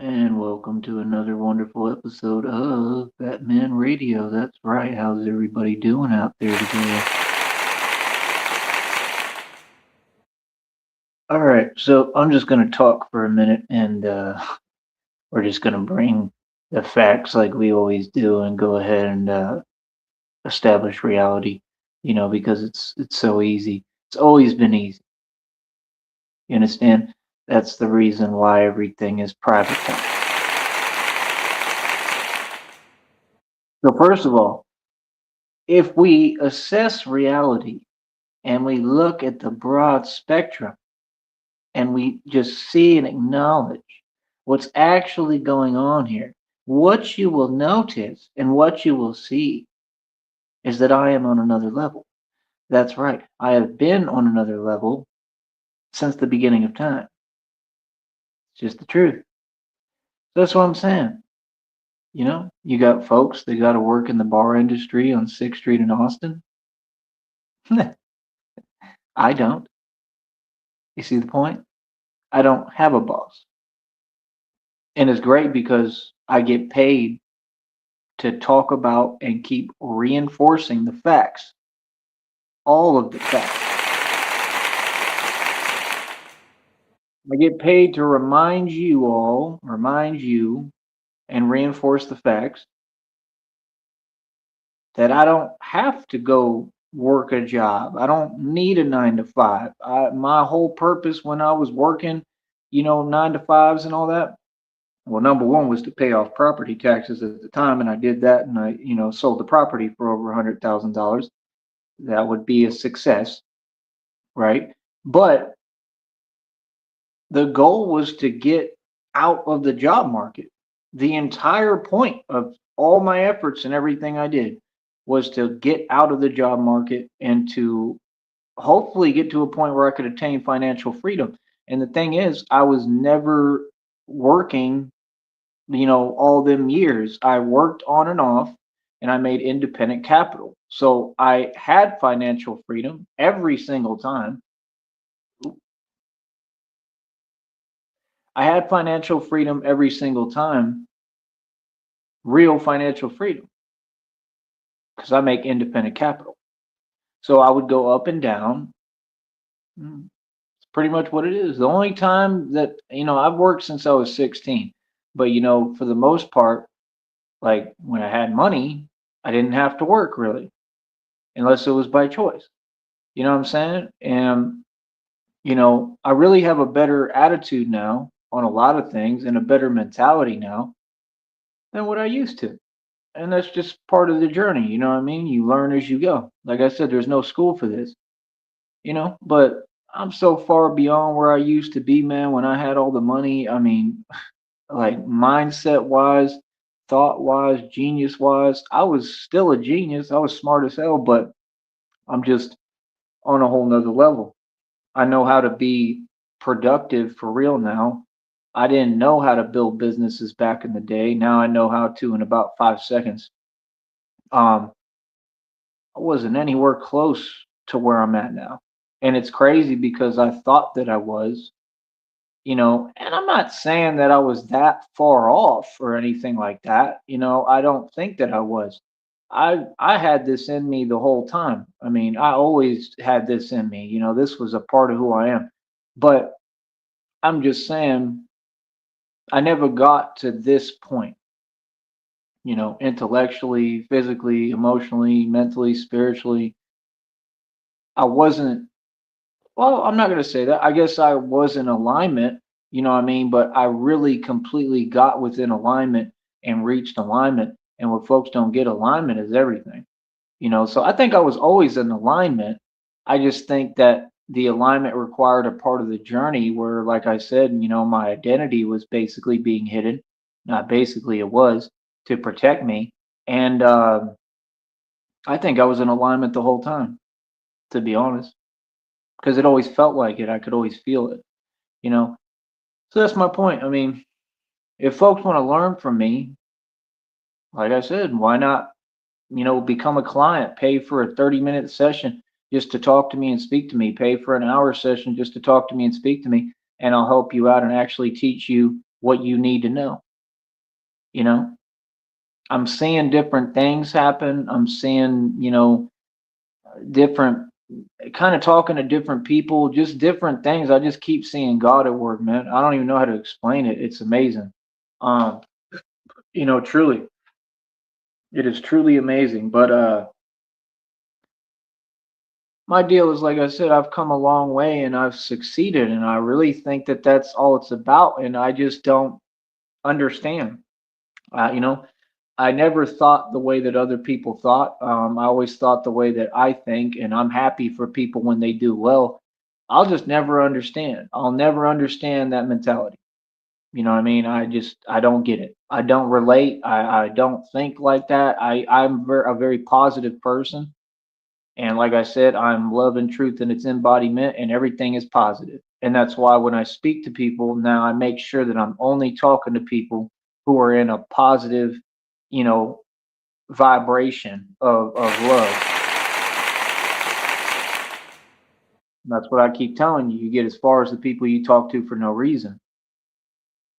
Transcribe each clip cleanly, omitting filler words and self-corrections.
And welcome to another wonderful episode of Batman Radio. That's right. How's everybody doing out there today? All right. So I'm just going to talk for a minute and we're just going to bring the facts like we always do and go ahead and establish reality, because it's so easy. It's always been easy. You understand? That's the reason why everything is privatized. So, first of all, if we assess reality and we look at the broad spectrum and we just see and acknowledge what's actually going on here, what you will notice and what you will see is that I am on another level. That's right. I have been on another level since the beginning of time. It's just the truth. That's what I'm saying. You got folks that got to work in the bar industry on 6th Street in Austin. I don't. You see the point? I don't have a boss. And it's great because I get paid to talk about and keep reinforcing the facts, all of the facts. I get paid to remind you, and reinforce the facts that I don't have to go work a job. I don't need a 9 to 5. My whole purpose when I was working, 9 to 5s and all that. Well, number one was to pay off property taxes at the time, and I did that, and I, sold the property for over $100,000. That would be a success, right? But the goal was to get out of the job market. The entire point of all my efforts and everything I did was to get out of the job market and to hopefully get to a point where I could attain financial freedom. And the thing is, I was never working, all them years. I worked on and off and I made independent capital. So I had financial freedom every single time. I had financial freedom every single time, real financial freedom, because I make independent capital. So I would go up and down. It's pretty much what it is. The only time that, I've worked since I was 16, but, for the most part, like when I had money, I didn't have to work really, unless it was by choice. You know what I'm saying? And, I really have a better attitude now on a lot of things and a better mentality now than what I used to. And that's just part of the journey, you know what I mean? You learn as you go. Like I said, there's no school for this, but I'm so far beyond where I used to be, man, when I had all the money. I mean, like mindset wise, thought wise, genius wise, I was still a genius. I was smart as hell, but I'm just on a whole nother level. I know how to be productive for real now. I didn't know how to build businesses back in the day. Now I know how to in about 5 seconds. Um, I wasn't anywhere close to where I'm at now. And it's crazy because I thought that I was, and I'm not saying that I was that far off or anything like that. I don't think that I was. I had this in me the whole time. I mean, I always had this in me. This was a part of who I am. But I'm just saying I never got to this point, intellectually, physically, emotionally, mentally, spiritually. I wasn't, well, I'm not going to say that. I guess I was in alignment, you know what I mean? But I really completely got within alignment and reached alignment. And what folks don't get, alignment is everything, So I think I was always in alignment. I just think that the alignment required a part of the journey where, like I said, my identity was basically being hidden. Not basically, it was to protect me. And I think I was in alignment the whole time, to be honest, because it always felt like it. I could always feel it, you know. So that's my point. I mean, if folks want to learn from me, like I said, why not, become a client, pay for a 30-minute session just to talk to me and speak to me, pay for an hour session just to talk to me and speak to me, and I'll help you out and actually teach you what you need to know. You know, I'm seeing different things happen. I'm seeing, different kind of talking to different people, just different things. I just keep seeing God at work, man. I don't even know how to explain it. It's amazing. Um, truly, it is truly amazing. But my deal is, like I said, I've come a long way and I've succeeded, and I really think that that's all it's about. And I just don't understand. Uh, you know, I never thought the way that other people thought. I always thought the way that I think, and I'm happy for people when they do well. I'll just never understand. I'll never understand that mentality. You know what I mean? I don't get it. I don't relate. I don't think like that. A very positive person. And like I said, I'm love and truth in its embodiment, and everything is positive. And that's why when I speak to people now, I make sure that I'm only talking to people who are in a positive, you know, vibration of love. That's what I keep telling you. You get as far as the people you talk to for no reason,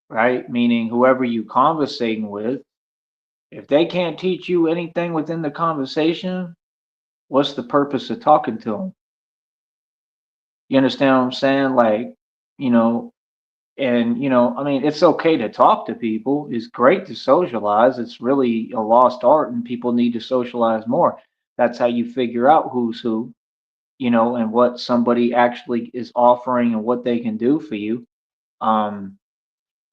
right? Meaning whoever you conversating with, if they can't teach you anything within the conversation, what's the purpose of talking to them? You understand what I'm saying? Like, you know, and I mean, it's okay to talk to people. It's great to socialize. It's really a lost art, and people need to socialize more. That's how you figure out who's who, and what somebody actually is offering and what they can do for you. Um,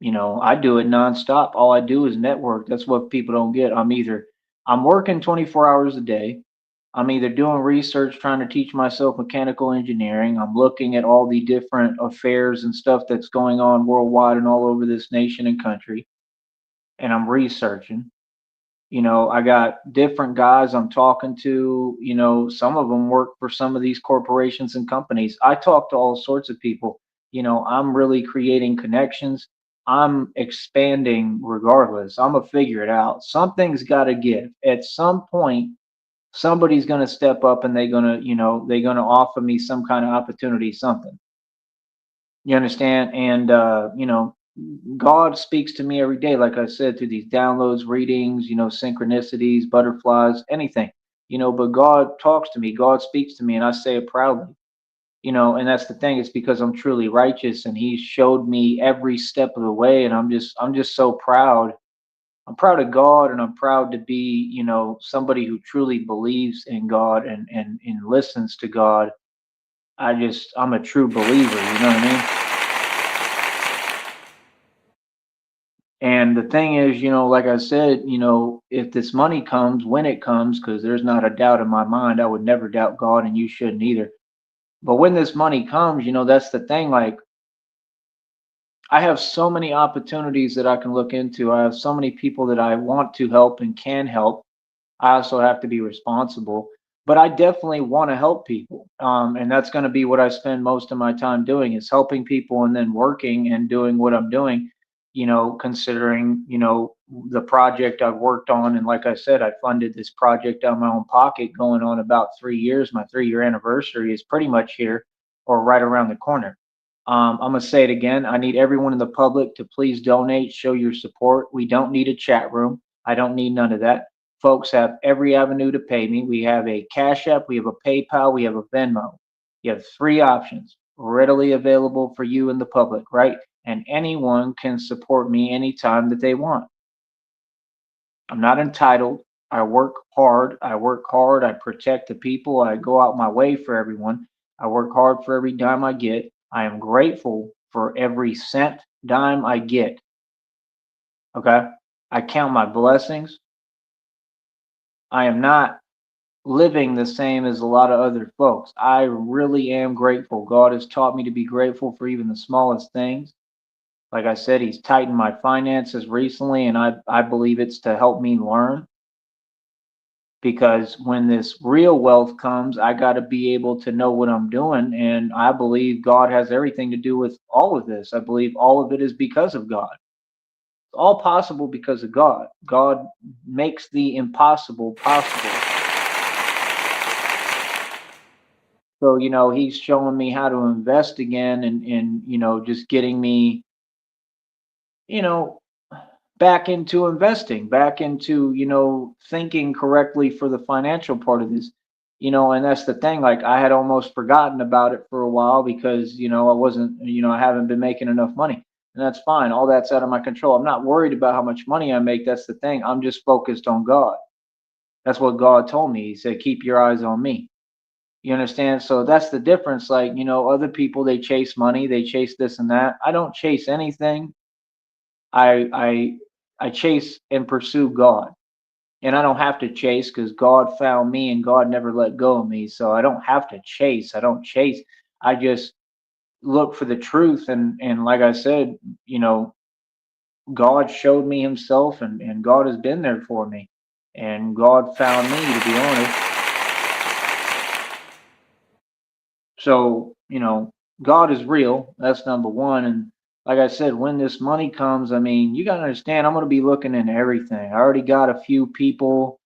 I do it nonstop. All I do is network. That's what people don't get. I'm working 24 hours a day. I'm either doing research trying to teach myself mechanical engineering. I'm looking at all the different affairs and stuff that's going on worldwide and all over this nation and country, and I'm researching. I got different guys I'm talking to. Some of them work for some of these corporations and companies. I talk to all sorts of people. I'm really creating connections. I'm expanding regardless. I'm gonna figure it out. Something's got to give. At some point, somebody's gonna step up and they're gonna offer me some kind of opportunity, something. You understand? And God speaks to me every day, like I said, through these downloads, readings, synchronicities, butterflies, anything. But God talks to me, God speaks to me, and I say it proudly. And that's the thing, it's because I'm truly righteous, and He showed me every step of the way, and I'm just so proud. I'm proud of God, and I'm proud to be, somebody who truly believes in God and listens to God. I'm a true believer, you know what I mean? And the thing is, like I said, if this money comes, when it comes, because there's not a doubt in my mind, I would never doubt God, and you shouldn't either. But when this money comes, that's the thing. Like, I have so many opportunities that I can look into. I have so many people that I want to help and can help. I also have to be responsible, but I definitely want to help people. And that's going to be what I spend most of my time doing, is helping people and then working and doing what I'm doing, considering, the project I've worked on. And like I said, I funded this project out of my own pocket going on about 3 years. My 3 year anniversary is pretty much here or right around the corner. I'm going to say it again. I need everyone in the public to please donate, show your support. We don't need a chat room. I don't need none of that. Folks have every avenue to pay me. We have a Cash App, we have a PayPal, we have a Venmo. You have three options readily available for you in the public, right? And anyone can support me anytime that they want. I'm not entitled. I work hard. I work hard. I protect the people. I go out my way for everyone. I work hard for every dime I get. I am grateful for every cent, dime I get. Okay. I count my blessings. I am not living the same as a lot of other folks. I really am grateful. God has taught me to be grateful for even the smallest things. Like I said, He's tightened my finances recently, and I believe it's to help me learn, because when this real wealth comes, I got to be able to know what I'm doing. And I believe God has everything to do with all of this. I believe all of it is because of God. It's all possible because of God. God makes the impossible possible. So, He's showing me how to invest again, and just getting me you know, back into investing, back into, thinking correctly for the financial part of this. And that's the thing. Like I had almost forgotten about it for a while because, I wasn't, I haven't been making enough money. And that's fine. All that's out of my control. I'm not worried about how much money I make. That's the thing. I'm just focused on God. That's what God told me. He said, keep your eyes on me. You understand? So that's the difference. Like, other people, they chase money, they chase this and that. I don't chase anything. I chase and pursue God. And I don't have to chase because God found me and God never let go of me. So I don't have to chase. I don't chase. I just look for the truth. And like I said, God showed me himself and God has been there for me. And God found me, to be honest. So, God is real. That's number one. And like I said, when this money comes, I mean, you got to understand, I'm going to be looking into everything. I already got a few people,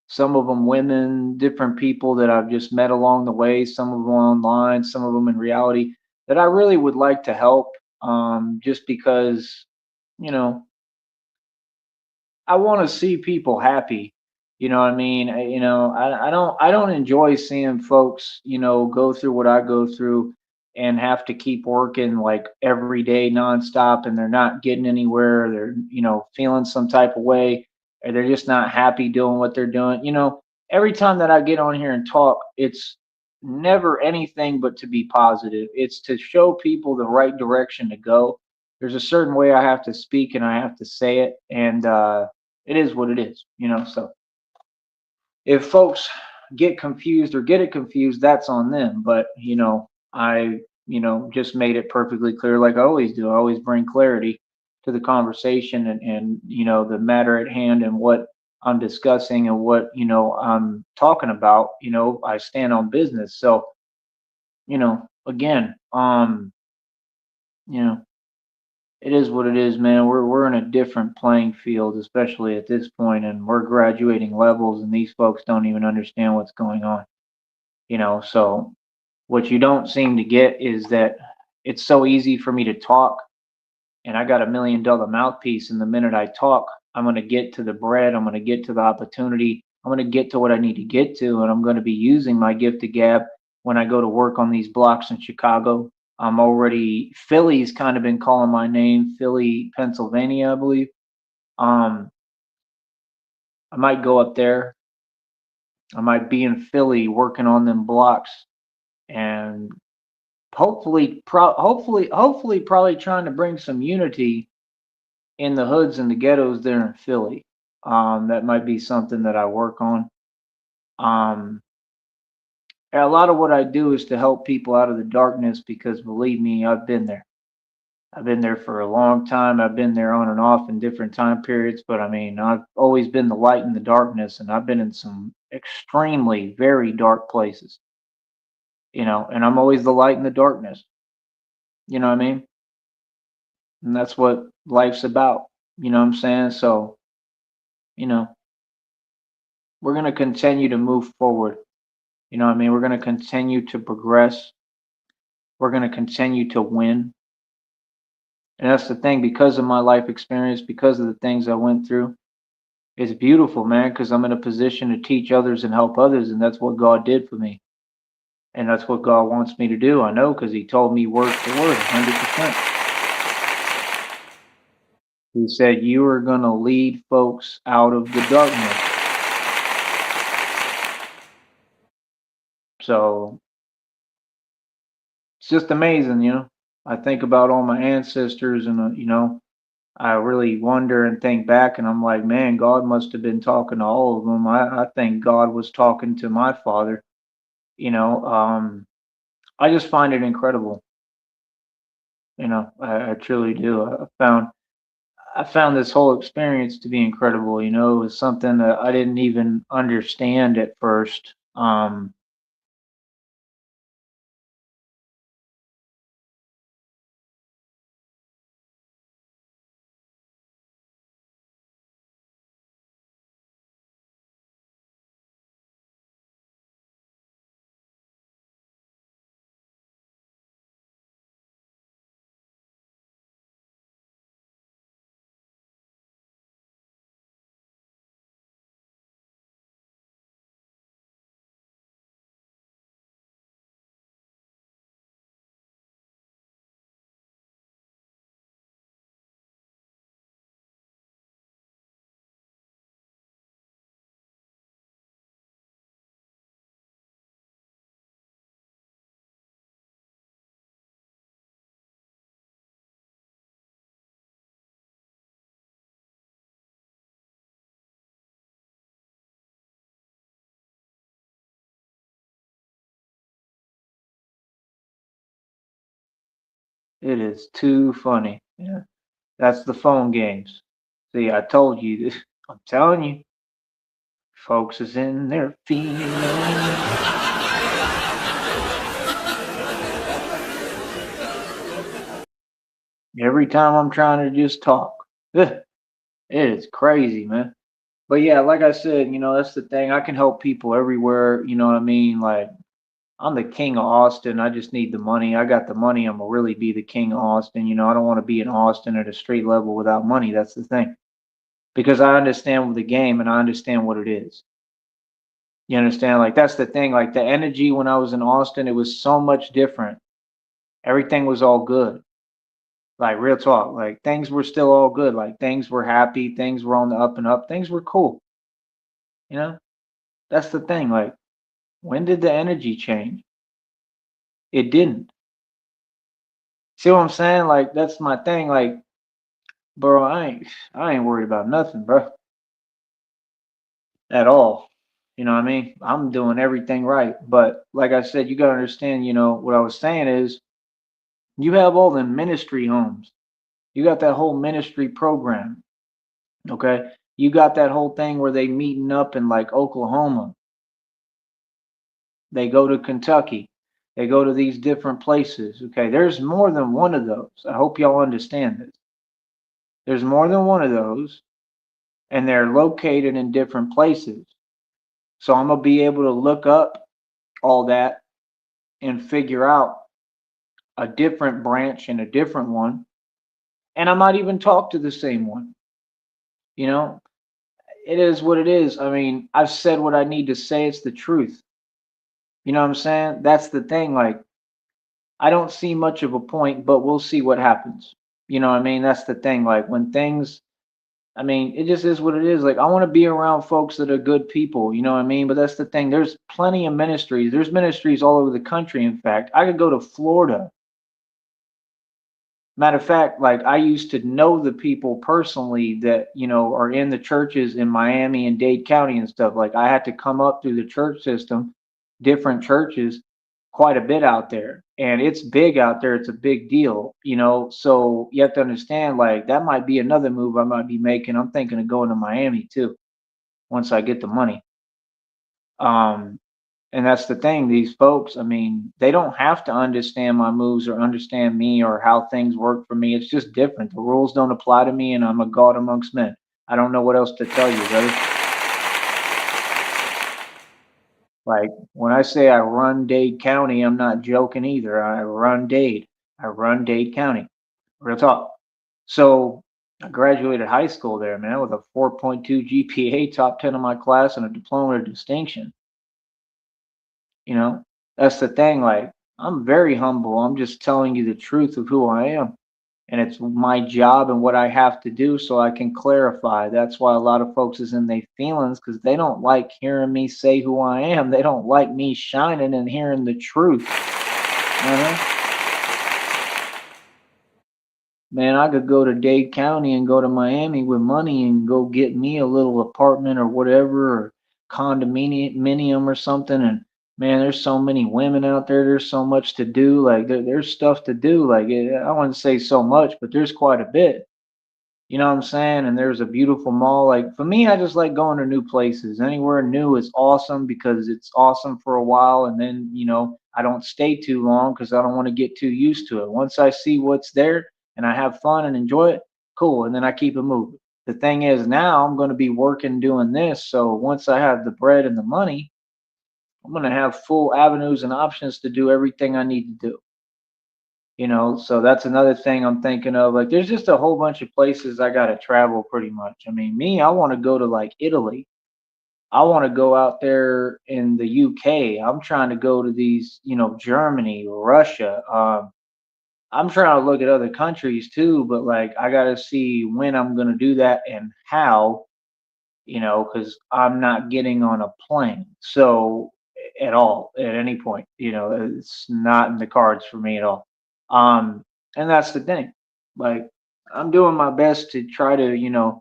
some of them women, different people that I've just met along the way, some of them online, some of them in reality that I really would like to help, just because, you know, I want to see people happy. You know what I mean? I don't enjoy seeing folks, go through what I go through and have to keep working like every day nonstop and they're not getting anywhere. They're, feeling some type of way or they're just not happy doing what they're doing. Every time that I get on here and talk, it's never anything but to be positive. It's to show people the right direction to go. There's a certain way I have to speak and I have to say it. And, it is what it is. So if folks get confused or get it confused, that's on them. But I just made it perfectly clear, like I always do. I always bring clarity to the conversation and the matter at hand and what I'm discussing and what I'm talking about. I stand on business. So again, you know it is what it is, man. We're in a different playing field, especially at this point, and we're graduating levels, and these folks don't even understand what's going on. So what you don't seem to get is that it's so easy for me to talk, and I got $1 million mouthpiece, and the minute I talk, I'm gonna get to the bread, I'm gonna get to the opportunity, I'm gonna get to what I need to get to, and I'm gonna be using my gift of gab when I go to work on these blocks in Chicago. I'm already Philly's kind of been calling my name, Philly, Pennsylvania, I believe. Um, I might go up there. I might be in Philly working on them blocks and hopefully probably trying to bring some unity in the hoods and the ghettos there in Philly. That might be something that I work on. Um, a lot of what I do is to help people out of the darkness because believe me, I've been there. I've been there for a long time. I've been there on and off in different time periods, but I mean, I've always been the light in the darkness, and I've been in some extremely very dark places, and I'm always the light in the darkness. You know what I mean? And that's what life's about. You know what I'm saying? So, you know, we're going to continue to move forward. You know what I mean? We're going to continue to progress. We're going to continue to win. And that's the thing, because of my life experience, because of the things I went through, it's beautiful, man, because I'm in a position to teach others and help others, and that's what God did for me. And that's what God wants me to do. I know because He told me word for word, 100%. He said, you are going to lead folks out of the darkness. So it's just amazing. I think about all my ancestors and, I really wonder and think back, and I'm like, man, God must have been talking to all of them. I think God was talking to my father. You know, I just find it incredible. I truly do. I found this whole experience to be incredible. It was something that I didn't even understand at first. It is too funny. Yeah. That's the phone games. See, I told you this. I'm telling you, folks is in their feelings. Every time I'm trying to just talk. Ugh, it is crazy, man. But yeah, like I said, that's the thing. I can help people everywhere. You know what I mean? Like, I'm the king of Austin. I just need the money. I got the money. I'm gonna really be the king of Austin. I don't want to be in Austin at a street level without money. That's the thing. Because I understand the game and I understand what it is. You understand? Like that's the thing. Like the energy when I was in Austin, it was so much different. Everything was all good. Like real talk. Like things were still all good. Like things were happy. Things were on the up and up. Things were cool. You know? That's the thing. Like when did the energy change? It didn't. See what I'm saying? Like that's my thing. Like, bro, I ain't worried about nothing, bro. At all. You know what I mean? I'm doing everything right. But like I said, you gotta understand, what I was saying is you have all the ministry homes. You got that whole ministry program. Okay. You got that whole thing where they meeting up in like Oklahoma. They go to Kentucky. They go to these different places. Okay. There's more than one of those. I hope y'all understand this. There's more than one of those, and they're located in different places. So I'm gonna be able to look up all that and figure out a different branch and a different one. And I might even talk to the same one. You know, it is what it is. I mean, I've said what I need to say. It's the truth. You know what I'm saying? That's the thing. Like, I don't see much of a point, but we'll see what happens. You know what I mean? That's the thing. Like, when things, I mean, it just is what it is. Like, I want to be around folks that are good people. You know what I mean? But that's the thing. There's plenty of ministries. There's ministries all over the country. In fact, I could go to Florida. Matter of fact, like I used to know the people personally that, are in the churches in Miami and Dade County and stuff. Like I had to come up through the church system, different churches, quite a bit out there. And it's big out there. It's a big deal. So you have to understand, like, that might be another move I might be making. I'm thinking of going to Miami too, once I get the money. Um, and that's the thing, these folks, I mean, they don't have to understand my moves or understand me or how things work for me. It's just different. The rules don't apply to me, and I'm a god amongst men. I don't know what else to tell you, brother. Like when I say I run Dade County, I'm not joking either. I run Dade. I run Dade County. Real talk. So I graduated high school there, man, with a 4.2 GPA, top 10 of my class, and a diploma of distinction. You know, that's the thing. Like, I'm very humble. I'm just telling you the truth of who I am. And it's my job and what I have to do so I can clarify. That's why a lot of folks is in their feelings because they don't like hearing me say who I am. They don't like me shining and hearing the truth. Uh-huh. Man, I could go to Dade County and go to Miami with money and go get me a little apartment or whatever, or condominium or something. And man, there's so many women out there. There's so much to do. Like there's stuff to do. Like I wouldn't say so much, but there's quite a bit. You know what I'm saying? And there's a beautiful mall. Like for me, I just like going to new places. Anywhere new is awesome because it's awesome for a while, and then I don't stay too long because I don't want to get too used to it. Once I see what's there and I have fun and enjoy it, cool, and then I keep it moving. The thing is, now I'm going to be working doing this. So once I have the bread and the money, I'm going to have full avenues and options to do everything I need to do. So that's another thing I'm thinking of. Like, there's just a whole bunch of places I got to travel pretty much. I mean, me, I want to go to like Italy. I want to go out there in the UK. I'm trying to go to these, Germany, Russia. I'm trying to look at other countries too, but like, I got to see when I'm going to do that and how, because I'm not getting on a plane. So, at all, at any point, it's not in the cards for me at all. Um, and that's the thing. Like, I'm doing my best to try to,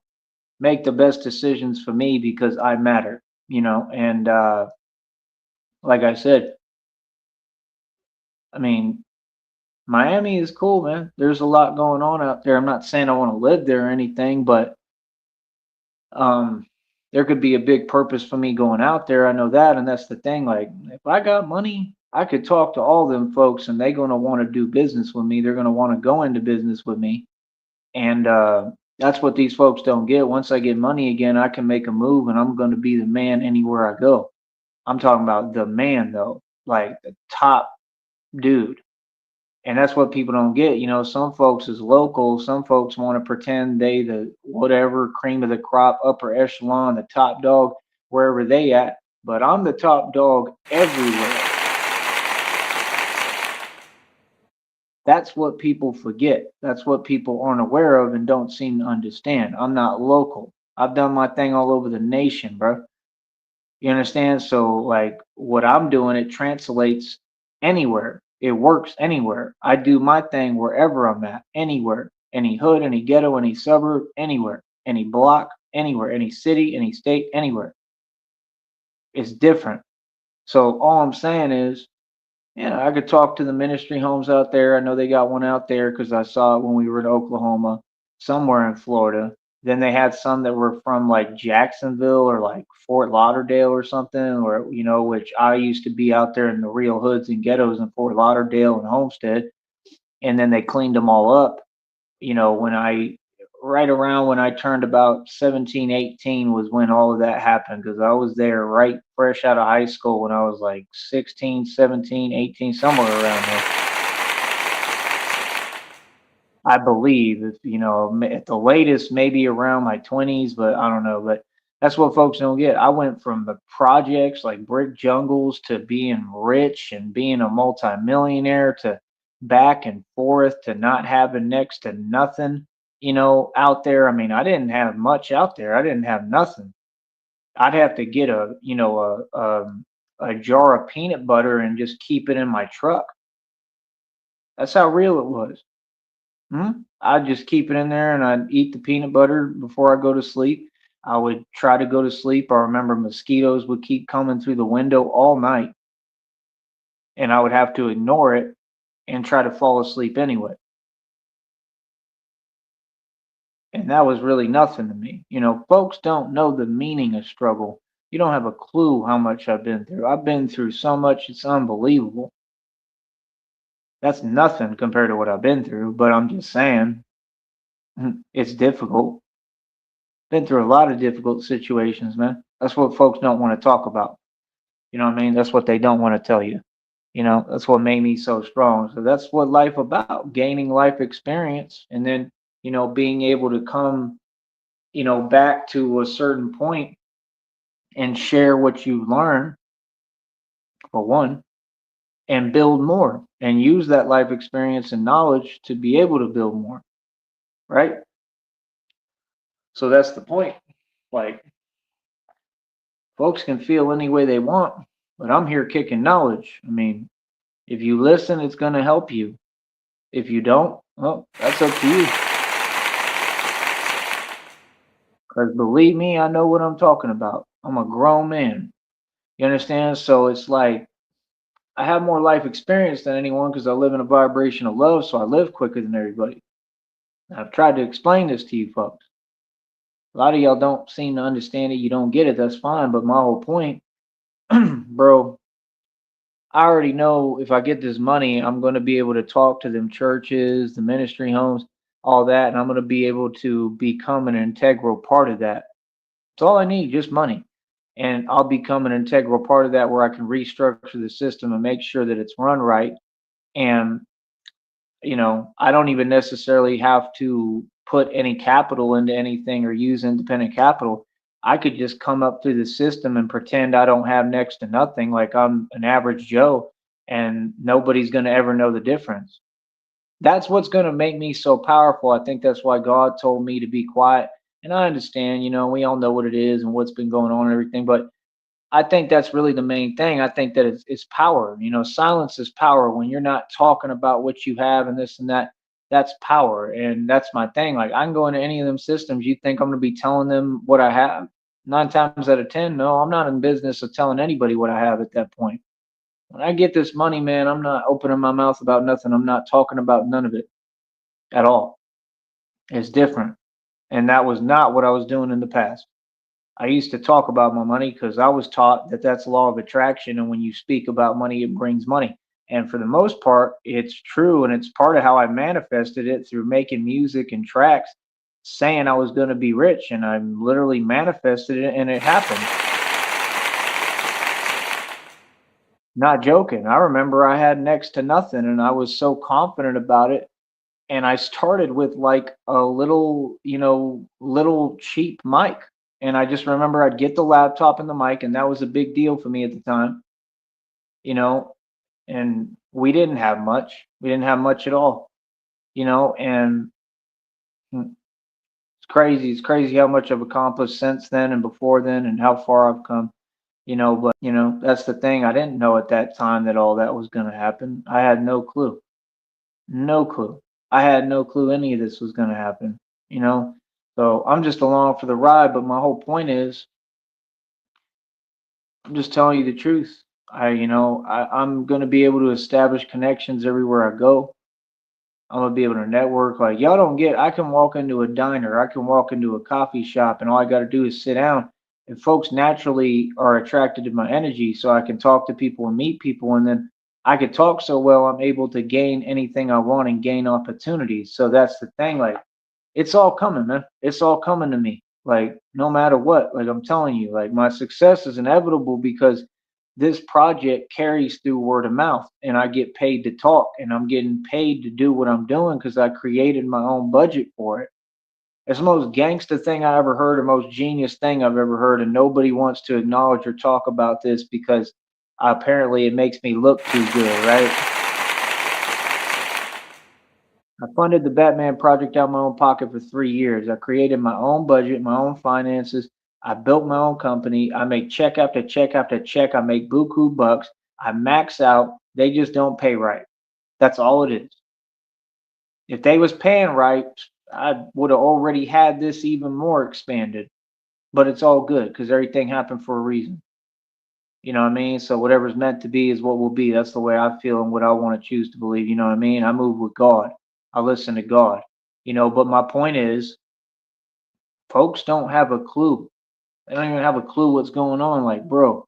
make the best decisions for me because I matter, and like I said, I mean, Miami is cool, man. There's a lot going on out there. I'm not saying I want to live there or anything, but um, there could be a big purpose for me going out there. I know that, and that's the thing. Like, if I got money, I could talk to all them folks, and they're gonna want to do business with me. They're gonna want to go into business with me, and that's what these folks don't get. Once I get money again, I can make a move, and I'm gonna be the man anywhere I go. I'm talking about the man though, like the top dude. And that's what people don't get. You know, some folks is local. Some folks want to pretend they the whatever cream of the crop, upper echelon, the top dog, wherever they at. But I'm the top dog everywhere. That's what people forget. That's what people aren't aware of and don't seem to understand. I'm not local. I've done my thing all over the nation, bro. You understand? So like what I'm doing, it translates anywhere. It works anywhere. I do my thing wherever I'm at, anywhere, any hood, any ghetto, any suburb, anywhere, any block, anywhere, any city, any state, anywhere. It's different. So all I'm saying is, yeah, I could talk to the ministry homes out there. I know they got one out there because I saw it when we were in Oklahoma, somewhere in Florida. Then they had some that were from like Jacksonville or like Fort Lauderdale or something, or which I used to be out there in the real hoods and ghettos in Fort Lauderdale and Homestead, and then they cleaned them all up. When I right around when I turned about 17, 18 was when all of that happened because I was there right fresh out of high school when I was like 16, 17, 18, somewhere around there. I believe, if at the latest, maybe around my 20s, but I don't know. But that's what folks don't get. I went from the projects like brick jungles to being rich and being a multimillionaire to back and forth to not having next to nothing, out there. I mean, I didn't have much out there. I didn't have nothing. I'd have to get a jar of peanut butter and just keep it in my truck. That's how real it was. I'd just keep it in there and I'd eat the peanut butter before I go to sleep. I would try to go to sleep. I remember mosquitoes would keep coming through the window all night, and I would have to ignore it and try to fall asleep anyway. And that was really nothing to me. Folks don't know the meaning of struggle. You don't have a clue how much I've been through. I've been through so much, it's unbelievable. That's nothing compared to what I've been through, but I'm just saying it's difficult. Been through a lot of difficult situations, man. That's what folks don't want to talk about. You know what I mean? That's what they don't want to tell you. That's what made me so strong. So that's what life about, gaining life experience and then, being able to come, back to a certain point and share what you've learned for one and build more and use that life experience and knowledge to be able to build more, right? So that's the point. Like folks can feel any way they want, but I'm here kicking knowledge. I mean, if you listen, it's going to help you. If you don't, well, that's up to you. Because believe me, I know what I'm talking about. I'm a grown man. You understand? So it's like I have more life experience than anyone because I live in a vibration of love, so I live quicker than everybody. I've tried to explain this to you folks. A lot of y'all don't seem to understand it. You don't get it. That's fine. But my whole point, bro, I already know if I get this money, I'm going to be able to talk to them churches, the ministry homes, all that, and I'm going to be able to become an integral part of that. It's all I need, just money. And I'll become an integral part of that where I can restructure the system and make sure that it's run right. And, I don't even necessarily have to put any capital into anything or use independent capital. I could just come up through the system and pretend I don't have next to nothing, like I'm an average Joe, and nobody's going to ever know the difference. That's what's going to make me so powerful. I think that's why God told me to be quiet. And I understand, we all know what it is and what's been going on and everything, but I think that's really the main thing. I think that it's power. Silence is power. When you're not talking about what you have and this and that, that's power. And that's my thing. Like I can go into any of them systems. You think I'm going to be telling them what I have? 9 times out of 10, no, I'm not in business of telling anybody what I have at that point. When I get this money, man, I'm not opening my mouth about nothing. I'm not talking about none of it at all. It's different. And that was not what I was doing in the past. I used to talk about my money because I was taught that that's law of attraction. And when you speak about money, it brings money. And for the most part, it's true. And it's part of how I manifested it through making music and tracks saying I was going to be rich. And I literally manifested it and it happened. Not joking. I remember I had next to nothing and I was so confident about it. And I started with like a little, little cheap mic. And I just remember I'd get the laptop and the mic, and that was a big deal for me at the time, you know, and we didn't have much. We didn't have much at all, and it's crazy. It's crazy how much I've accomplished since then and before then and how far I've come, but that's the thing. I didn't know at that time that all that was going to happen. I had no clue. No clue. I had no clue any of this was going to happen, you know? So I'm just along for the ride, but my whole point is I'm just telling you the truth. I'm going to be able to establish connections everywhere I go. I'm going to be able to network. Like, y'all don't get, I can walk into a diner, I can walk into a coffee shop, and all I got to do is sit down. And folks naturally are attracted to my energy, so I can talk to people and meet people. And then I could talk so well, I'm able to gain anything I want and gain opportunities. So that's the thing. Like, it's all coming, man. It's all coming to me. Like, no matter what, like I'm telling you, like my success is inevitable because this project carries through word of mouth and I get paid to talk and I'm getting paid to do what I'm doing because I created my own budget for it. It's the most gangster thing I ever heard, the most genius thing I've ever heard, and nobody wants to acknowledge or talk about this because apparently it makes me look too good, right? I funded the Batman project out of my own pocket for 3 years. I created my own budget, my own finances. I built my own company. I make check after check after check. I make buku bucks. I max out. They just don't pay right. That's all it is. If they was paying right, I would have already had this even more expanded. But it's all good because everything happened for a reason. You know what I mean? So whatever's meant to be is what will be. That's the way I feel and what I want to choose to believe. You know what I mean? I move with God. I listen to God. But my point is, folks don't have a clue. They don't even have a clue what's going on. Like, bro,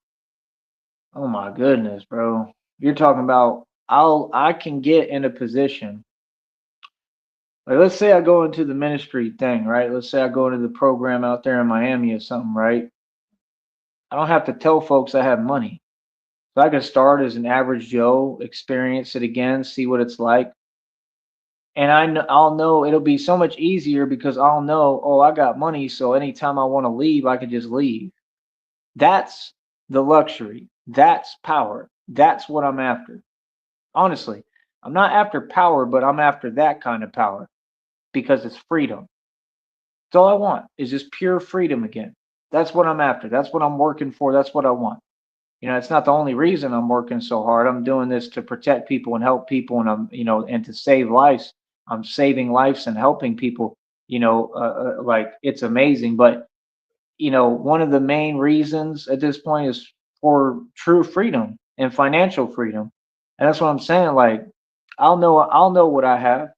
oh my goodness, bro. You're talking about I can get in a position. Like, let's say I go into the ministry thing, right? Let's say I go into the program out there in Miami or something, right? I don't have to tell folks I have money. So I can start as an average Joe, experience it again, see what it's like. And I'll know it'll be so much easier because I'll know, oh, I got money. So anytime I want to leave, I can just leave. That's the luxury. That's power. That's what I'm after. Honestly, I'm not after power, but I'm after that kind of power because it's freedom. That's all I want is just pure freedom again. That's what I'm after. That's what I'm working for. That's what I want. It's not the only reason I'm working so hard. I'm doing this to protect people and help people, and and to save lives. I'm saving lives and helping people. Like it's amazing. But one of the main reasons at this point is for true freedom and financial freedom, and that's what I'm saying. Like, I'll know what I have.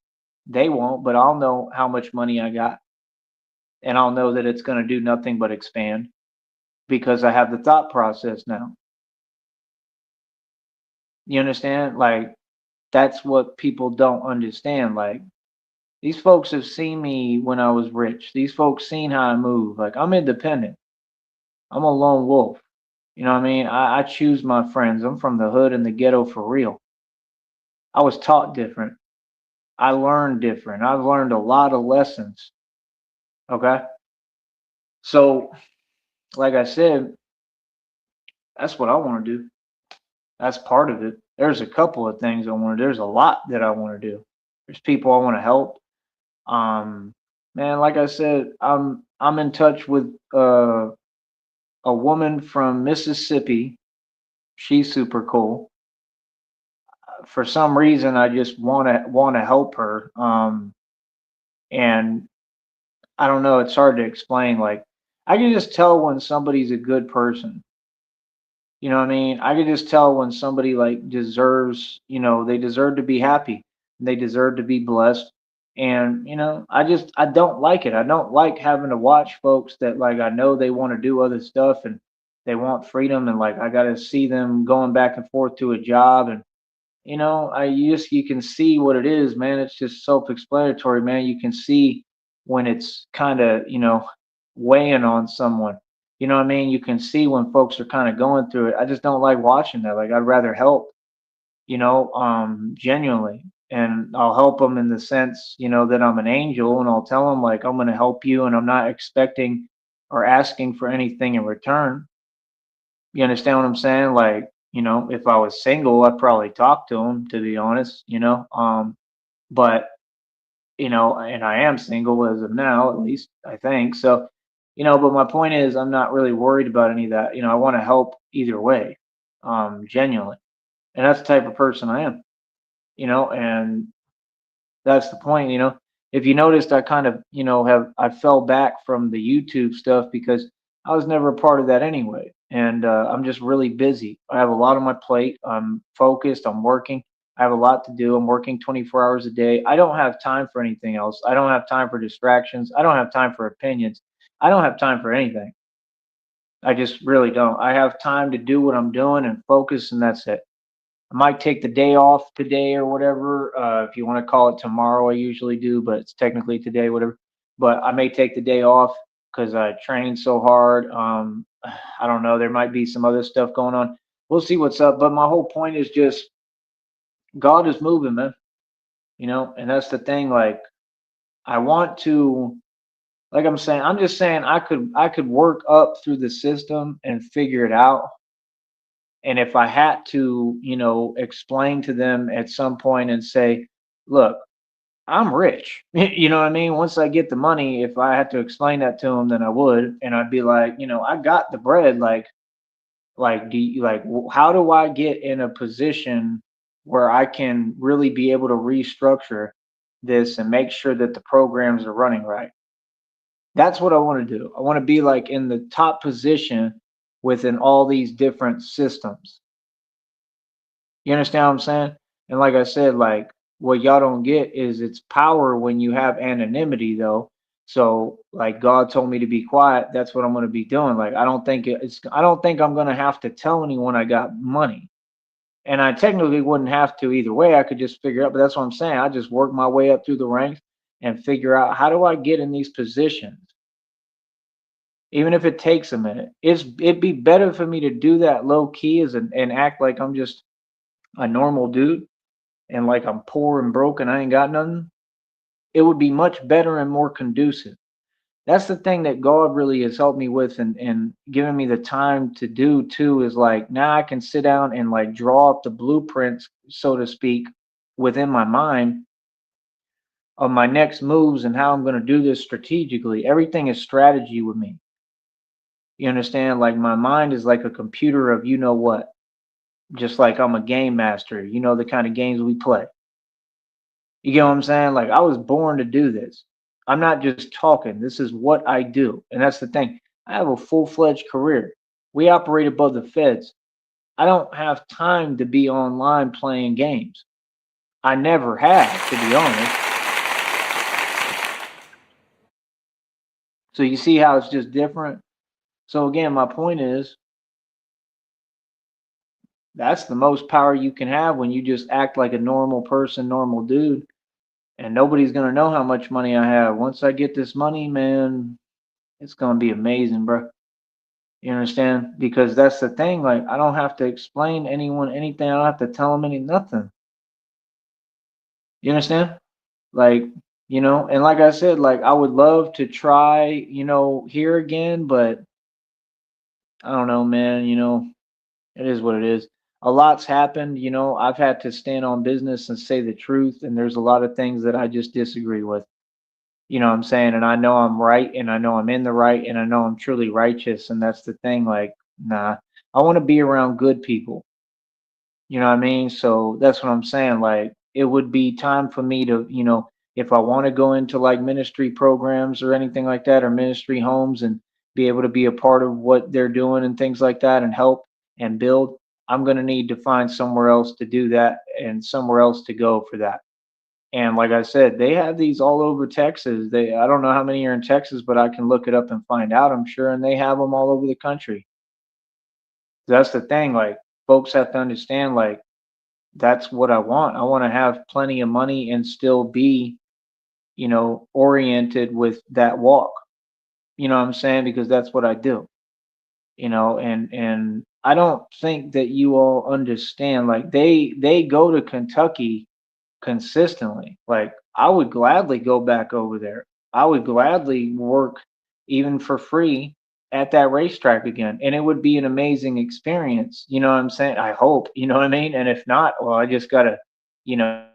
They won't, but I'll know how much money I got, and I'll know that it's going to do nothing but expand because I have the thought process now. You understand? Like, that's what people don't understand. Like, these folks have seen me when I was rich. These folks seen how I move. Like, I'm independent. I'm a lone wolf. You know what I mean? I choose my friends. I'm from the hood and the ghetto for real. I was taught different. I learned different. I've learned a lot of lessons. Okay. So, like I said, that's what I want to do. That's part of it. There's a couple of things I want to do. There's a lot that I want to do. There's people I want to help. Um, Man, like I said, I'm in touch with a woman from Mississippi. She's super cool. For some reason, I just want to help her. And I don't know. It's hard to explain. Like, I can just tell when somebody's a good person. You know what I mean? I could just tell when somebody like deserves, they deserve to be happy. They deserve to be blessed. And, I don't like it. I don't like having to watch folks that like I know they want to do other stuff and they want freedom and like I got to see them going back and forth to a job and you can see what it is, man. It's just self-explanatory, man. You can see when it's kind of, weighing on someone. You know what I mean? You can see when folks are kind of going through it. I just don't like watching that. Like I'd rather help, genuinely. And I'll help them in the sense, that I'm an angel and I'll tell them like I'm going to help you and I'm not expecting or asking for anything in return. You understand what I'm saying? Like, if I was single, I'd probably talk to him, to be honest, but, and I am single as of now, at least I think. So, but my point is, I'm not really worried about any of that. I want to help either way, genuinely. And that's the type of person I am, and that's the point, if you noticed, I kind of, I fell back from the YouTube stuff because I was never a part of that anyway. And I'm just really busy. I have a lot on my plate. I'm focused. I'm working. I have a lot to do. I'm working 24 hours a day. I don't have time for anything else. I don't have time for distractions. I don't have time for opinions. I don't have time for anything. I just really don't. I have time to do what I'm doing and focus, and that's it. I might take the day off today or whatever. If you want to call it tomorrow, I usually do, but it's technically today, whatever. But I may take the day off because I trained so hard. I don't know. There might be some other stuff going on. We'll see what's up. But my whole point is just God is moving, man. And that's the thing. Like I want to, like I'm saying, I'm just saying I could work up through the system and figure it out. And if I had to, explain to them at some point and say, look, I'm rich. You know what I mean? Once I get the money, if I had to explain that to them, then I would. And I'd be like, I got the bread. Do you, how do I get in a position where I can really be able to restructure this and make sure that the programs are running right? That's what I want to do. I want to be like in the top position within all these different systems. You understand what I'm saying? And like I said, like what y'all don't get is its power when you have anonymity though. So like God told me to be quiet, that's what I'm going to be doing. Like I don't think I'm going to have to tell anyone I got money. And I technically wouldn't have to either way. I could just figure out, but that's what I'm saying. I just work my way up through the ranks and figure out how do I get in these positions, even if it takes a minute. It'd be better for me to do that low key and act like I'm just a normal dude and like I'm poor and broke and I ain't got nothing, it would be much better and more conducive. That's the thing that God really has helped me with and given me the time to do too is like now I can sit down and like draw up the blueprints, so to speak, within my mind of my next moves and how I'm going to do this strategically. Everything is strategy with me. You understand? Like my mind is like a computer of you know what, just like I'm a game master, the kind of games we play. You get what I'm saying? Like I was born to do this. I'm not just talking. This is what I do. And that's the thing. I have a full-fledged career. We operate above the feds. I don't have time to be online playing games. I never have, to be honest. So you see how it's just different? So again, my point is that's the most power you can have when you just act like a normal person, normal dude, and nobody's gonna know how much money I have. Once I get this money, man, it's gonna be amazing, bro. You understand? Because that's the thing. Like, I don't have to explain to anyone anything. I don't have to tell them any nothing. You understand? Like, and like I said, like I would love to try, here again, but I don't know, man. It is what it is. A lot's happened. I've had to stand on business and say the truth, and there's a lot of things that I just disagree with. You know what I'm saying? And I know I'm right, and I know I'm in the right, and I know I'm truly righteous, and that's the thing. Like, nah, I want to be around good people. You know what I mean? So that's what I'm saying. Like, it would be time for me to, if I want to go into like ministry programs or anything like that, or ministry homes and be able to be a part of what they're doing and things like that and help. and build, I'm going to need to find somewhere else to do that and somewhere else to go for that. And like I said, they have these all over Texas. I don't know how many are in Texas, but I can look it up and find out, I'm sure, and they have them all over the country. That's the thing, like folks have to understand, like that's what I want. I want to have plenty of money and still be, oriented with that walk. You know what I'm saying? Because that's what I do. And I don't think that you all understand, like they go to Kentucky consistently. Like I would gladly go back over there. I would gladly work even for free at that racetrack again, and it would be an amazing experience. You know what I'm saying? I hope, you know what I mean? And if not, well, I just gotta, you know,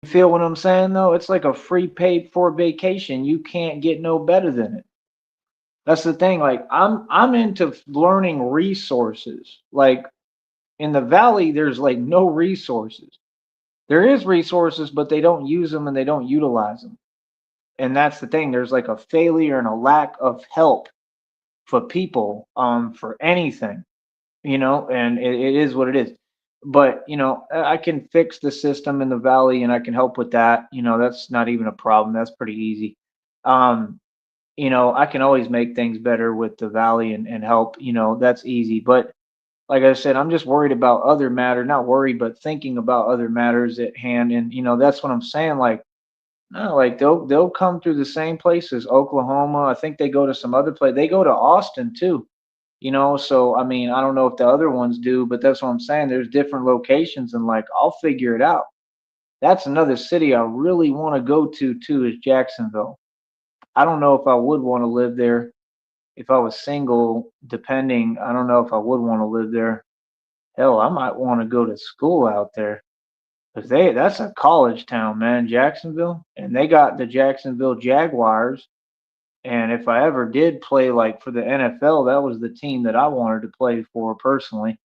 feel what I'm saying though? It's like a free paid for vacation. You can't get no better than it. That's the thing. Like I'm into learning resources. Like in the valley, there's like no resources. There is resources, but they don't use them and they don't utilize them. And that's the thing. There's like a failure and a lack of help for people, for anything, and it is what it is. But I can fix the system in the valley and I can help with that. That's not even a problem. That's pretty easy. Um, I can always make things better with the valley and help. That's easy. But like I said, I'm just worried about other matter, not worried, but thinking about other matters at hand. And that's what I'm saying. Like, no, like they'll come through the same places, Oklahoma. I think they go to some other place. They go to Austin too. So I mean, I don't know if the other ones do, but that's what I'm saying. There's different locations, and like I'll figure it out. That's another city I really want to go to too, is Jacksonville. I don't know if I would want to live there if I was single, depending. I don't know if I would want to live there. Hell, I might want to go to school out there. Cause that's a college town, man, Jacksonville, and they got the Jacksonville Jaguars. And if I ever did play like for the NFL, that was the team that I wanted to play for personally.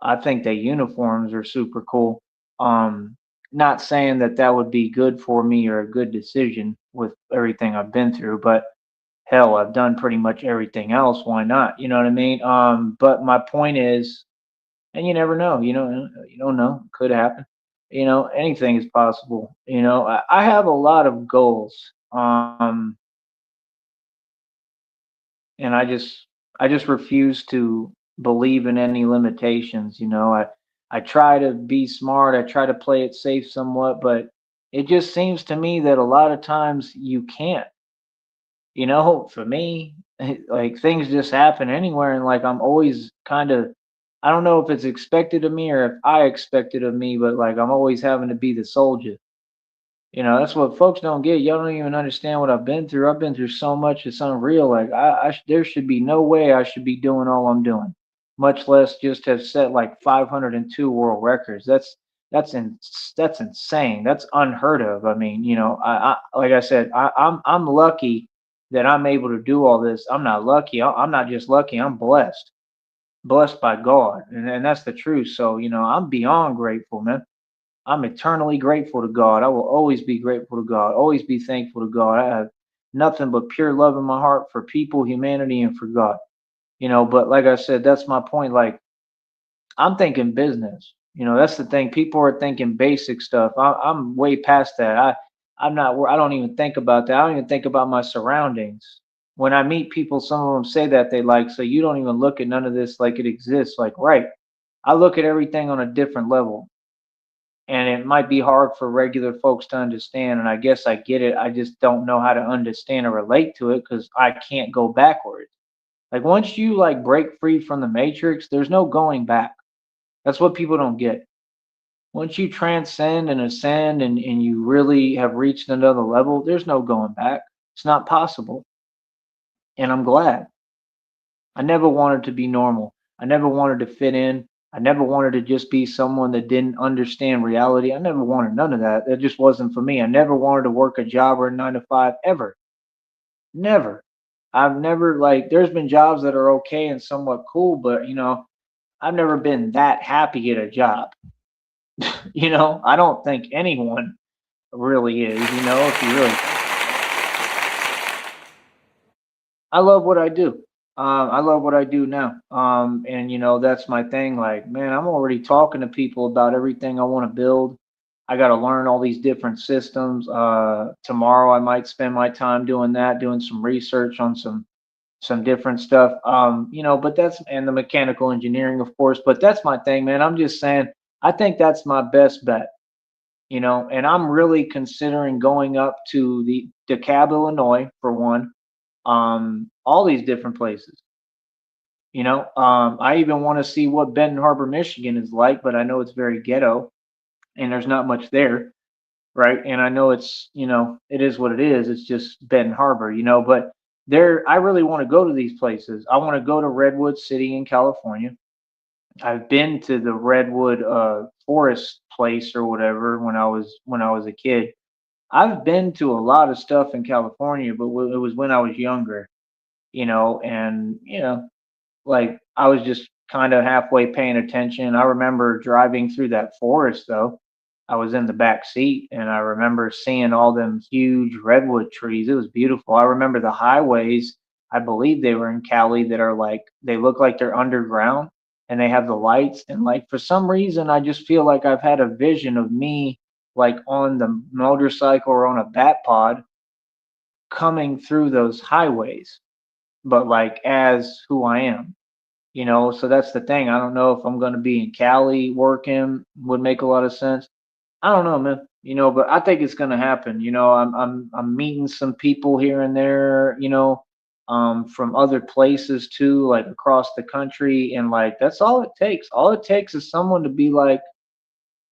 I think the uniforms are super cool. Um, Not saying that that would be good for me or a good decision with everything I've been through, but hell, I've done pretty much everything else. Why not? You know what I mean? But my point is, and you never know. You don't know. It could happen. Anything is possible. I have a lot of goals. And I just refuse to believe in any limitations. I try to be smart. I try to play it safe somewhat, but it just seems to me that a lot of times you can't. For me, like things just happen anywhere, and like I'm always kind of, I don't know if it's expected of me or if I expect it of me, but like I'm always having to be the soldier. That's what folks don't get. Y'all don't even understand what I've been through. I've been through so much, it's unreal. Like there should be no way I should be doing all I'm doing, much less just have set like 502 world records. That's in, that's insane. That's unheard of. I mean, I like I said, I'm lucky that I'm able to do all this. I'm not lucky. I'm not just lucky. I'm blessed, blessed by God, and that's the truth. So I'm beyond grateful, man. I'm eternally grateful to God. I will always be grateful to God, always be thankful to God. I have nothing but pure love in my heart for people, humanity, and for God. But like I said, that's my point. Like, I'm thinking business. That's the thing. People are thinking basic stuff. I'm way past that. I'm not, I don't even think about that. I don't even think about my surroundings. when I meet people, some of them say that they like, so you don't even look at none of this like it exists. Like, right. I look at everything on a different level. And it might be hard for regular folks to understand. And I guess I get it. I just don't know how to understand or relate to it because I can't go backwards. Like once you like break free from the matrix, there's no going back. That's what people don't get. Once you transcend and ascend and you really have reached another level, there's no going back. It's not possible. And I'm glad. I never wanted to be normal. I never wanted to fit in. I never wanted to just be someone that didn't understand reality. I never wanted none of that. That just wasn't for me. I never wanted to work a job or a 9 to 5 ever. Never. I've never like there's been jobs that are okay and somewhat cool, but I've never been that happy at a job. I don't think anyone really is, if you really I love what I do. I love what I do now. And that's my thing. Like, man, I'm already talking to people about everything I want to build. I got to learn all these different systems. Tomorrow, I might spend my time doing that, doing some research on some different stuff. But that's and the mechanical engineering, of course. But that's my thing, man. I'm just saying, I think that's my best bet. And I'm really considering going up to the DeKalb, Illinois, for one, all these different places. I even want to see what Benton Harbor, Michigan is like, but I know it's very ghetto and there's not much there, right? And I know it is what it is. It's just Benton Harbor, but I really want to go to these places. I want to go to Redwood City in California. I've been to the Redwood Forest place or whatever when I was a kid. I've been to a lot of stuff in California, but it was when I was younger, and like I was just kind of halfway paying attention. I remember driving through that forest though. I was in the back seat and I remember seeing all them huge redwood trees. It was beautiful. I remember the highways. I believe they were in Cali that are like they look like they're underground and they have the lights and like for some reason I just feel like I've had a vision of me like on the motorcycle or on a bat pod coming through those highways, but like as who I am. So that's the thing. I don't know if I'm going to be in Cali working would make a lot of sense. I don't know, man. But I think it's going to happen. I'm meeting some people here and there. From other places too, like across the country, and like that's all it takes. All it takes is someone to be like,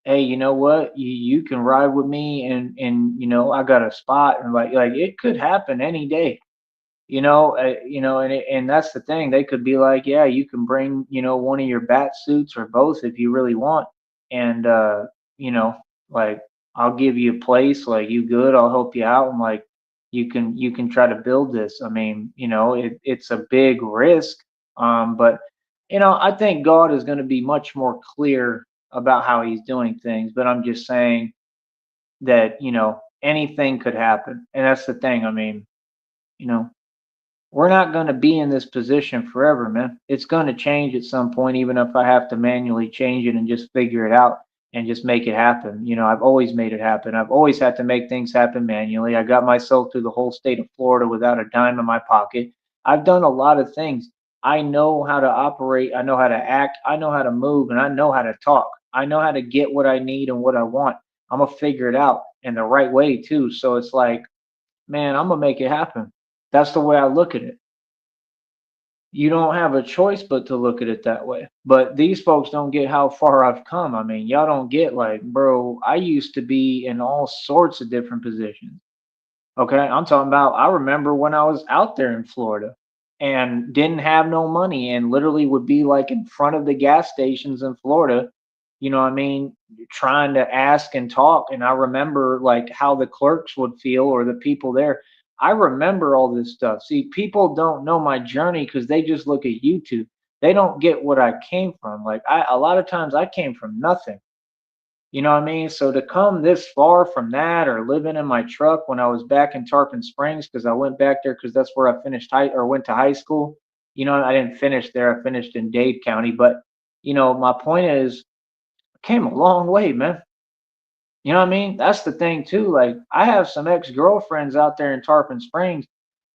"Hey, you know what? You can ride with me, and I got a spot." And like it could happen any day. And that's the thing. They could be like, yeah, you can bring, one of your bat suits or both if you really want, and you know, like I'll give you a place. Like you good? I'll help you out, and like you can try to build this. I mean, it's a big risk, but I think God is going to be much more clear about how He's doing things. But I'm just saying that anything could happen, and that's the thing. I mean, you know we're not going to be in this position forever, man. It's going to change at some point, even if I have to manually change it and just figure it out and just make it happen. I've always made it happen. I've always had to make things happen manually. I got myself through the whole state of Florida without a dime in my pocket. I've done a lot of things. I know how to operate. I know how to act. I know how to move and I know how to talk. I know how to get what I need and what I want. I'm going to figure it out in the right way, too. So it's like, man, I'm going to make it happen. That's the way I look at it. You don't have a choice but to look at it that way. But these folks don't get how far I've come. I mean, y'all don't get like, bro, I used to be in all sorts of different positions. Okay. I'm talking about, I remember when I was out there in Florida and didn't have no money and literally would be like in front of the gas stations in Florida, what I mean, trying to ask and talk. And I remember like how the clerks would feel or the people there. I remember all this stuff. See, people don't know my journey because they just look at YouTube. They don't get what I came from. Like a lot of times I came from nothing. You know what I mean? So to come this far from that or living in my truck when I was back in Tarpon Springs, because I went back there because that's where I finished went to high school. I didn't finish there. I finished in Dade County. But, my point is, I came a long way, man. You know what I mean? That's the thing too. Like I have some ex-girlfriends out there in Tarpon Springs.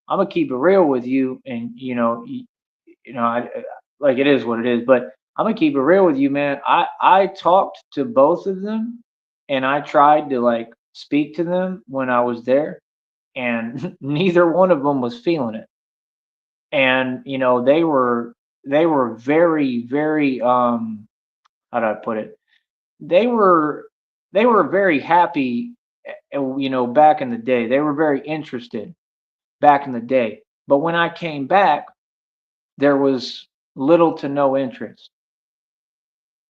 I'm gonna keep it real with you, and like it is what it is. But I'm gonna keep it real with you, man. I talked to both of them, and I tried to like speak to them when I was there, and neither one of them was feeling it. And they were very, very how do I put it? They were they were very happy, back in the day. They were very interested back in the day. But when I came back, there was little to no interest.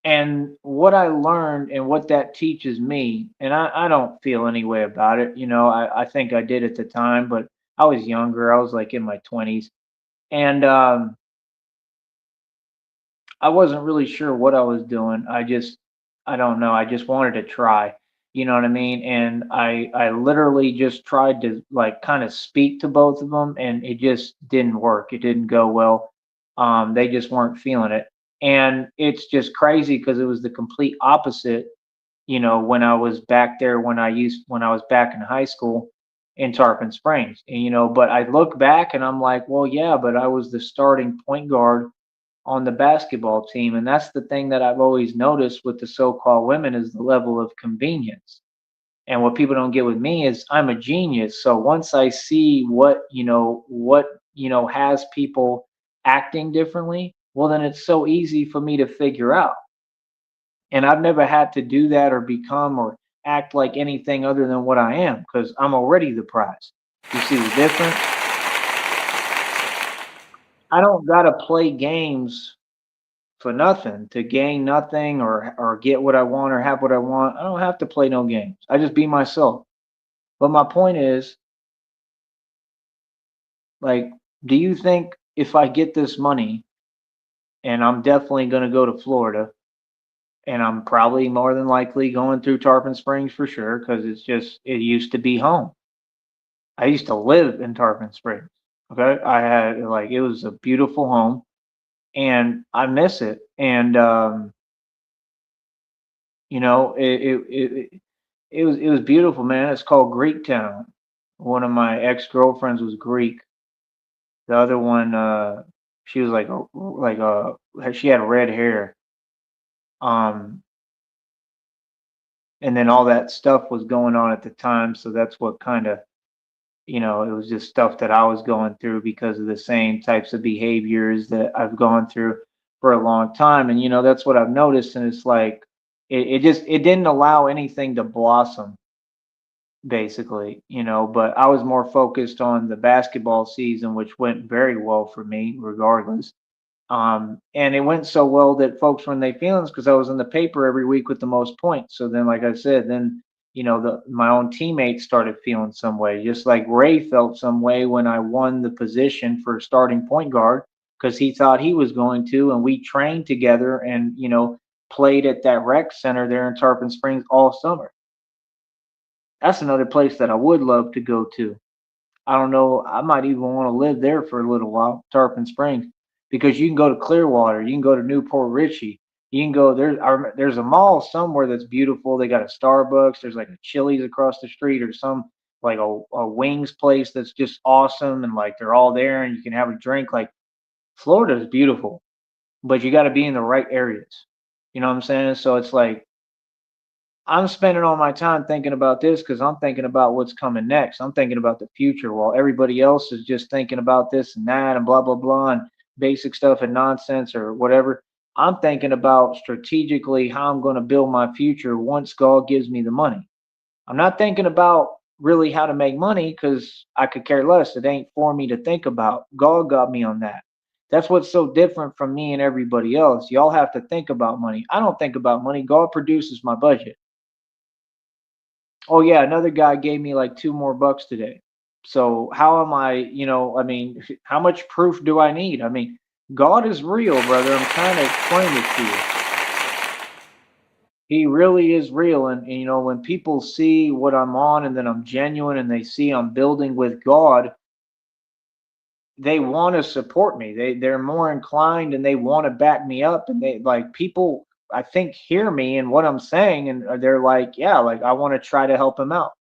And what I learned and what that teaches me, and I don't feel any way about it. I think I did at the time, but I was younger. I was like in my 20s. And I wasn't really sure what I was doing. I don't know. I just wanted to try. You know what I mean? And I literally just tried to like kind of speak to both of them, and it just didn't work. It didn't go well. They just weren't feeling it, and it's just crazy because it was the complete opposite. When I was back there, when I was back in high school in Tarpon Springs, and but I look back and I'm like, well, yeah, but I was the starting point guard on the basketball team. And that's the thing that I've always noticed with the so-called women is the level of convenience. And what people don't get with me is I'm a genius. So once I see what has people acting differently, well then it's so easy for me to figure out. And I've never had to do that or become or act like anything other than what I am because I'm already the prize. You see the difference? I don't gotta play games for nothing to gain nothing or get what I want or have what I want. I don't have to play no games. I just be myself. But my point is, like, do you think if I get this money and I'm definitely going to go to Florida and I'm probably more than likely going through Tarpon Springs for sure because it used to be home. I used to live in Tarpon Springs. Okay. I had like, it was a beautiful home and I miss it. And, it was beautiful, man. It's called Greek Town. One of my ex girlfriends was Greek. The other one, she was she had red hair. Um, and then all that stuff was going on at the time, so that's what kind of, it was just stuff that I was going through because of the same types of behaviors that I've gone through for a long time. And that's what I've noticed, and it's like it didn't allow anything to blossom basically, but I was more focused on the basketball season, which went very well for me regardless. And it went so well that folks were in their feelings because I was in the paper every week with the most points. So then, like I said, then, my own teammates started feeling some way, just like Ray felt some way when I won the position for starting point guard because he thought he was going to, and we trained together and, played at that rec center there in Tarpon Springs all summer. That's another place that I would love to go to. I don't know. I might even want to live there for a little while, Tarpon Springs, because you can go to Clearwater, you can go to Newport Richie, you can go there's a mall somewhere that's beautiful. They got a Starbucks. There's like a Chili's across the street, or some like a wings place that's just awesome, and like they're all there, and you can have a drink. Like Florida is beautiful, but you got to be in the right areas. You know what I'm saying? So it's like I'm spending all my time thinking about this because I'm thinking about what's coming next. I'm thinking about the future while everybody else is just thinking about this and that and blah, blah, blah, and basic stuff and nonsense or whatever. I'm thinking about strategically how I'm going to build my future once God gives me the money. I'm not thinking about really how to make money because I could care less. It ain't for me to think about. God got me on that. That's what's so different from me and everybody else. Y'all have to think about money. I don't think about money. God produces my budget. Oh yeah, another guy gave me like two more bucks today. So how am I, I mean, how much proof do I need? I mean, God is real, brother. I'm trying to explain it to you. He really is real. And when people see what I'm on and then I'm genuine and they see I'm building with God, they want to support me. They're more inclined and they want to back me up. And they like people I think hear me and what I'm saying and they're like, yeah, like I want to try to help him out.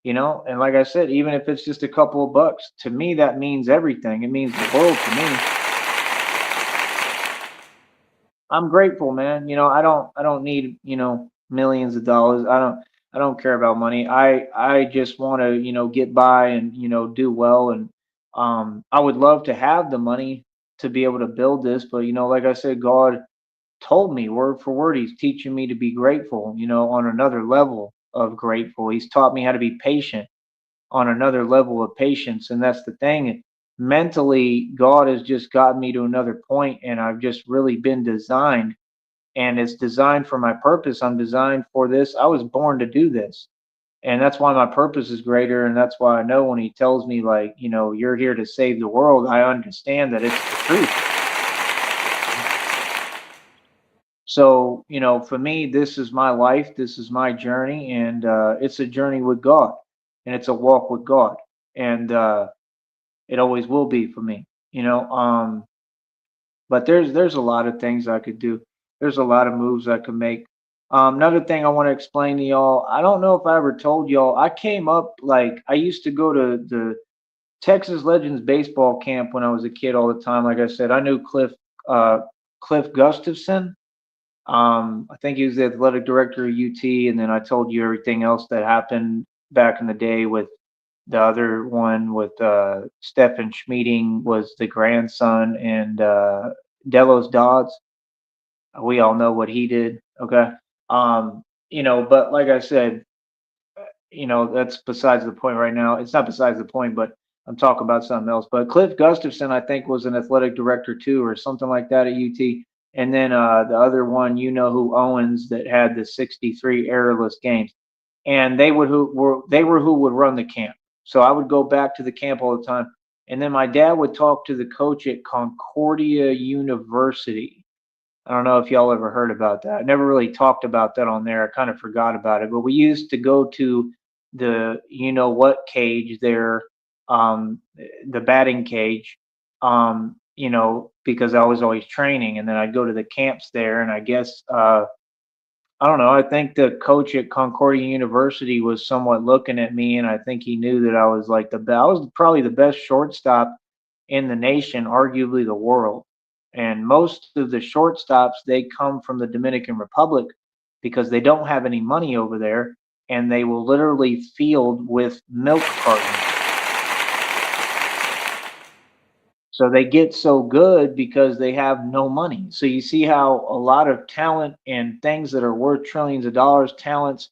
And like I said, even if it's just a couple of bucks, to me that means everything. It means the world to me. I'm grateful, man. I don't need, millions of dollars. I don't care about money. I just want to, get by and, do well. And I would love to have the money to be able to build this, but like I said, God told me word for word, he's teaching me to be grateful, on another level of grateful. He's taught me how to be patient on another level of patience. And that's the thing. Mentally, God has just gotten me to another point, and I've just really been designed, and it's designed for my purpose. I'm designed for this. I was born to do this. And that's why my purpose is greater. And that's why I know when he tells me, like, you're here to save the world, I understand that it's the truth. So, for me, this is my life, this is my journey, and it's a journey with God, and it's a walk with God. And it always will be for me, but there's a lot of things I could do. There's a lot of moves I could make. Another thing I want to explain to y'all, I don't know if I ever told y'all, I came up, like, I used to go to the Texas Legends baseball camp when I was a kid all the time. Like I said, I knew Cliff Gustafson. I think he was the athletic director of UT, and then I told you everything else that happened back in the day with the other one with Stephen Schmeeding was the grandson, and Delos Dodds. We all know what he did. Okay. But like I said, that's besides the point right now. It's not besides the point, but I'm talking about something else. But Cliff Gustafson, I think, was an athletic director too, or something like that at UT. And then the other one, who Owens, that had the 63 errorless games, and they were who would run the camp. So I would go back to the camp all the time, and then my dad would talk to the coach at Concordia University. I don't know if y'all ever heard about that. I never really talked about that on there. I kind of forgot about it. But we used to go to the what cage there, the batting cage, because I was always training, and then I'd go to the camps there, and I guess I don't know. I think the coach at Concordia University was somewhat looking at me, and I think he knew that I was like I was probably the best shortstop in the nation, arguably the world. And most of the shortstops, they come from the Dominican Republic because they don't have any money over there, and they will literally field with milk cartons. So they get so good because they have no money. So you see how a lot of talent and things that are worth trillions of dollars, talents,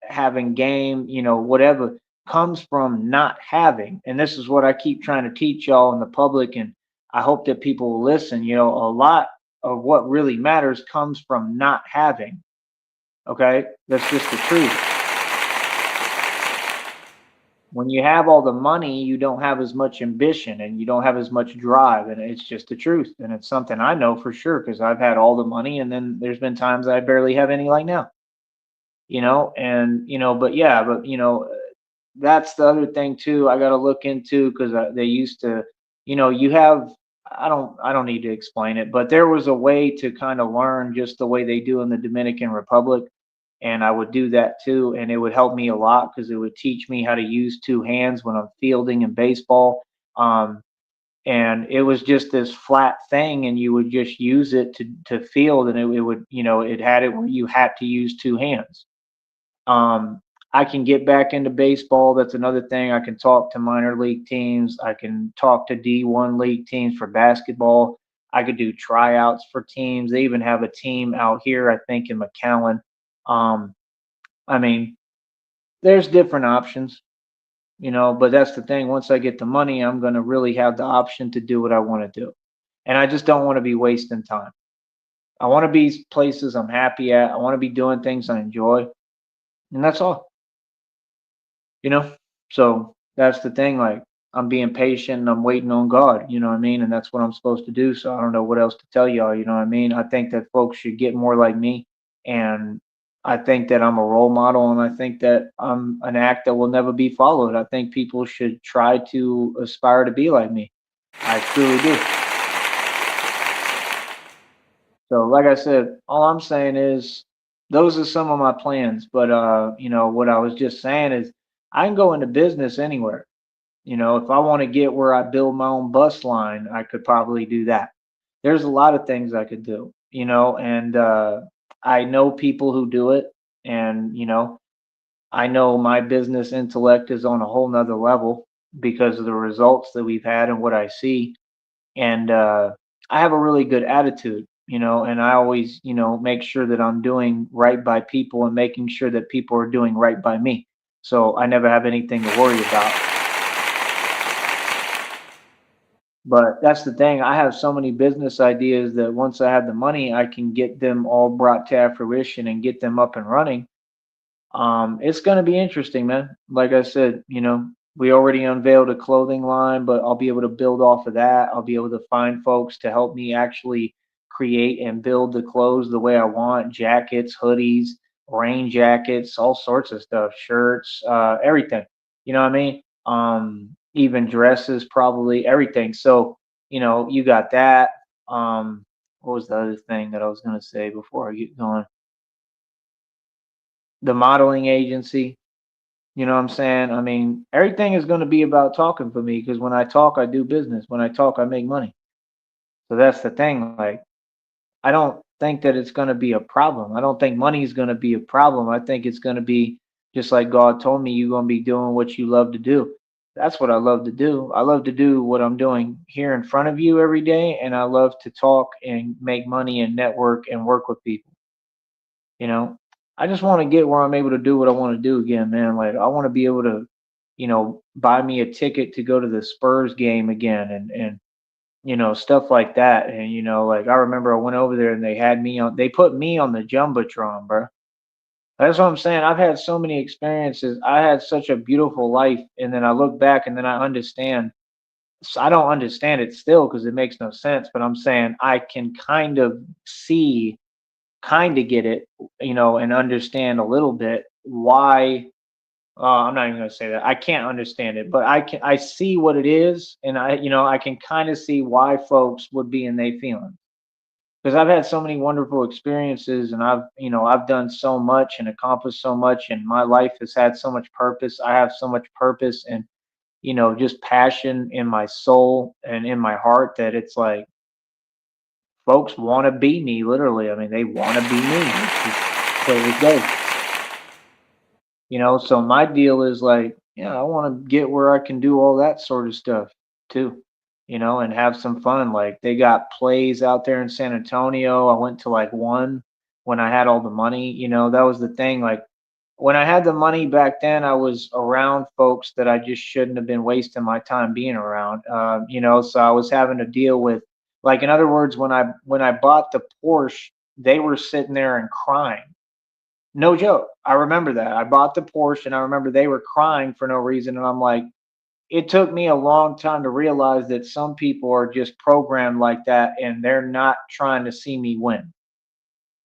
having game, whatever, comes from not having. And this is what I keep trying to teach y'all in the public, and I hope that people will listen. A lot of what really matters comes from not having. Okay? That's just the truth. When you have all the money, you don't have as much ambition and you don't have as much drive. And it's just the truth. And it's something I know for sure because I've had all the money, and then there's been times I barely have any, like now, but yeah, but that's the other thing too. I got to look into because they used to, you have, I don't need to explain it, but there was a way to kind of learn just the way they do in the Dominican Republic, and I would do that too, and it would help me a lot because it would teach me how to use two hands when I'm fielding in baseball. Um, and it was just this flat thing, and you would just use it to field, and it would, it had it where you had to use two hands. Um, I can get back into baseball. That's another thing. I can talk to minor league teams. I can talk to D1 league teams for basketball. I could do tryouts for teams. They even have a team out here, I think, in McAllen. Um, I mean, there's different options, but that's the thing. Once I get the money, I'm going to really have the option to do what I want to do. And I just don't want to be wasting time. I want to be places I'm happy at. I want to be doing things I enjoy. And that's all. you know so that's the thing, like, I'm being patient and I'm waiting on God, you know what I mean, and that's what I'm supposed to do. So I don't know what else to tell y'all, you know what I mean. I think that folks should get more like me, and I think that I'm a role model, and I think that I'm an act that will never be followed. I think people should try to aspire to be like me. I truly do. So like I said, all I'm saying is those are some of my plans, but what I was just saying is I can go into business anywhere. You know, if I want to get where I build my own bus line, I could probably do that. There's a lot of things I could do, you know, and I know people who do it. And, you know, I know my business intellect is on a whole nother level because of the results that we've had and what I see. And I have a really good attitude, you know, and I always, you know, make sure that I'm doing right by people and making sure that people are doing right by me. So I never have anything to worry about. But that's the thing. I have so many business ideas that once I have the money, I can get them all brought to fruition and get them up and running. It's going to be interesting, man. Like I said, you know, we already unveiled a clothing line, but I'll be able to build off of that. I'll be able to find folks to help me actually create and build the clothes the way I want: jackets, hoodies, rain jackets, all sorts of stuff, shirts, everything. You know what I mean? Even dresses, probably everything. So, you know, you got that. What was the other thing that I was going to say before I get going? The modeling agency. You know what I'm saying? I mean, everything is going to be about talking for me because when I talk, I do business. When I talk, I make money. So that's the thing. Like, I don't think that it's going to be a problem. I don't think money is going to be a problem. I think it's going to be just like God told me, you're going to be doing what you love to do. That's what I love to do. I love to do what I'm doing here in front of you every day. And I love to talk and make money and network and work with people. You know, I just want to get where I'm able to do what I want to do again, man. Like I want to be able to, you know, buy me a ticket to go to the Spurs game again and you know, stuff like that. And you know, like I remember I went over there and they put me on the jumbotron, bro. That's what I'm saying. I've had so many experiences. I had such a beautiful life, and then I look back and then I understand. I don't understand it still because it makes no sense. But I'm saying I can kind of get it, you know, and understand a little bit why. I'm not even going to say that. I can't understand it, but I see what it is, and you know, I can kind of see why folks would be in their feelings because I've had so many wonderful experiences, and you know, I've done so much and accomplished so much, and my life has had so much purpose. I have so much purpose and you know, just passion in my soul and in my heart that it's like folks want to be me, literally. I mean, they want to be me. It's just the way it goes. You know, so my deal is like, yeah, I want to get where I can do all that sort of stuff too, you know, and have some fun. Like they got plays out there in San Antonio. I went to like one when I had all the money, you know, that was the thing. Like when I had the money back then, I was around folks that I just shouldn't have been wasting my time being around. You know, so I was having to deal with, like, in other words, when I bought the Porsche, they were sitting there and crying. No joke. I remember that. I bought the Porsche and I remember they were crying for no reason. And I'm like, it took me a long time to realize that some people are just programmed like that and they're not trying to see me win.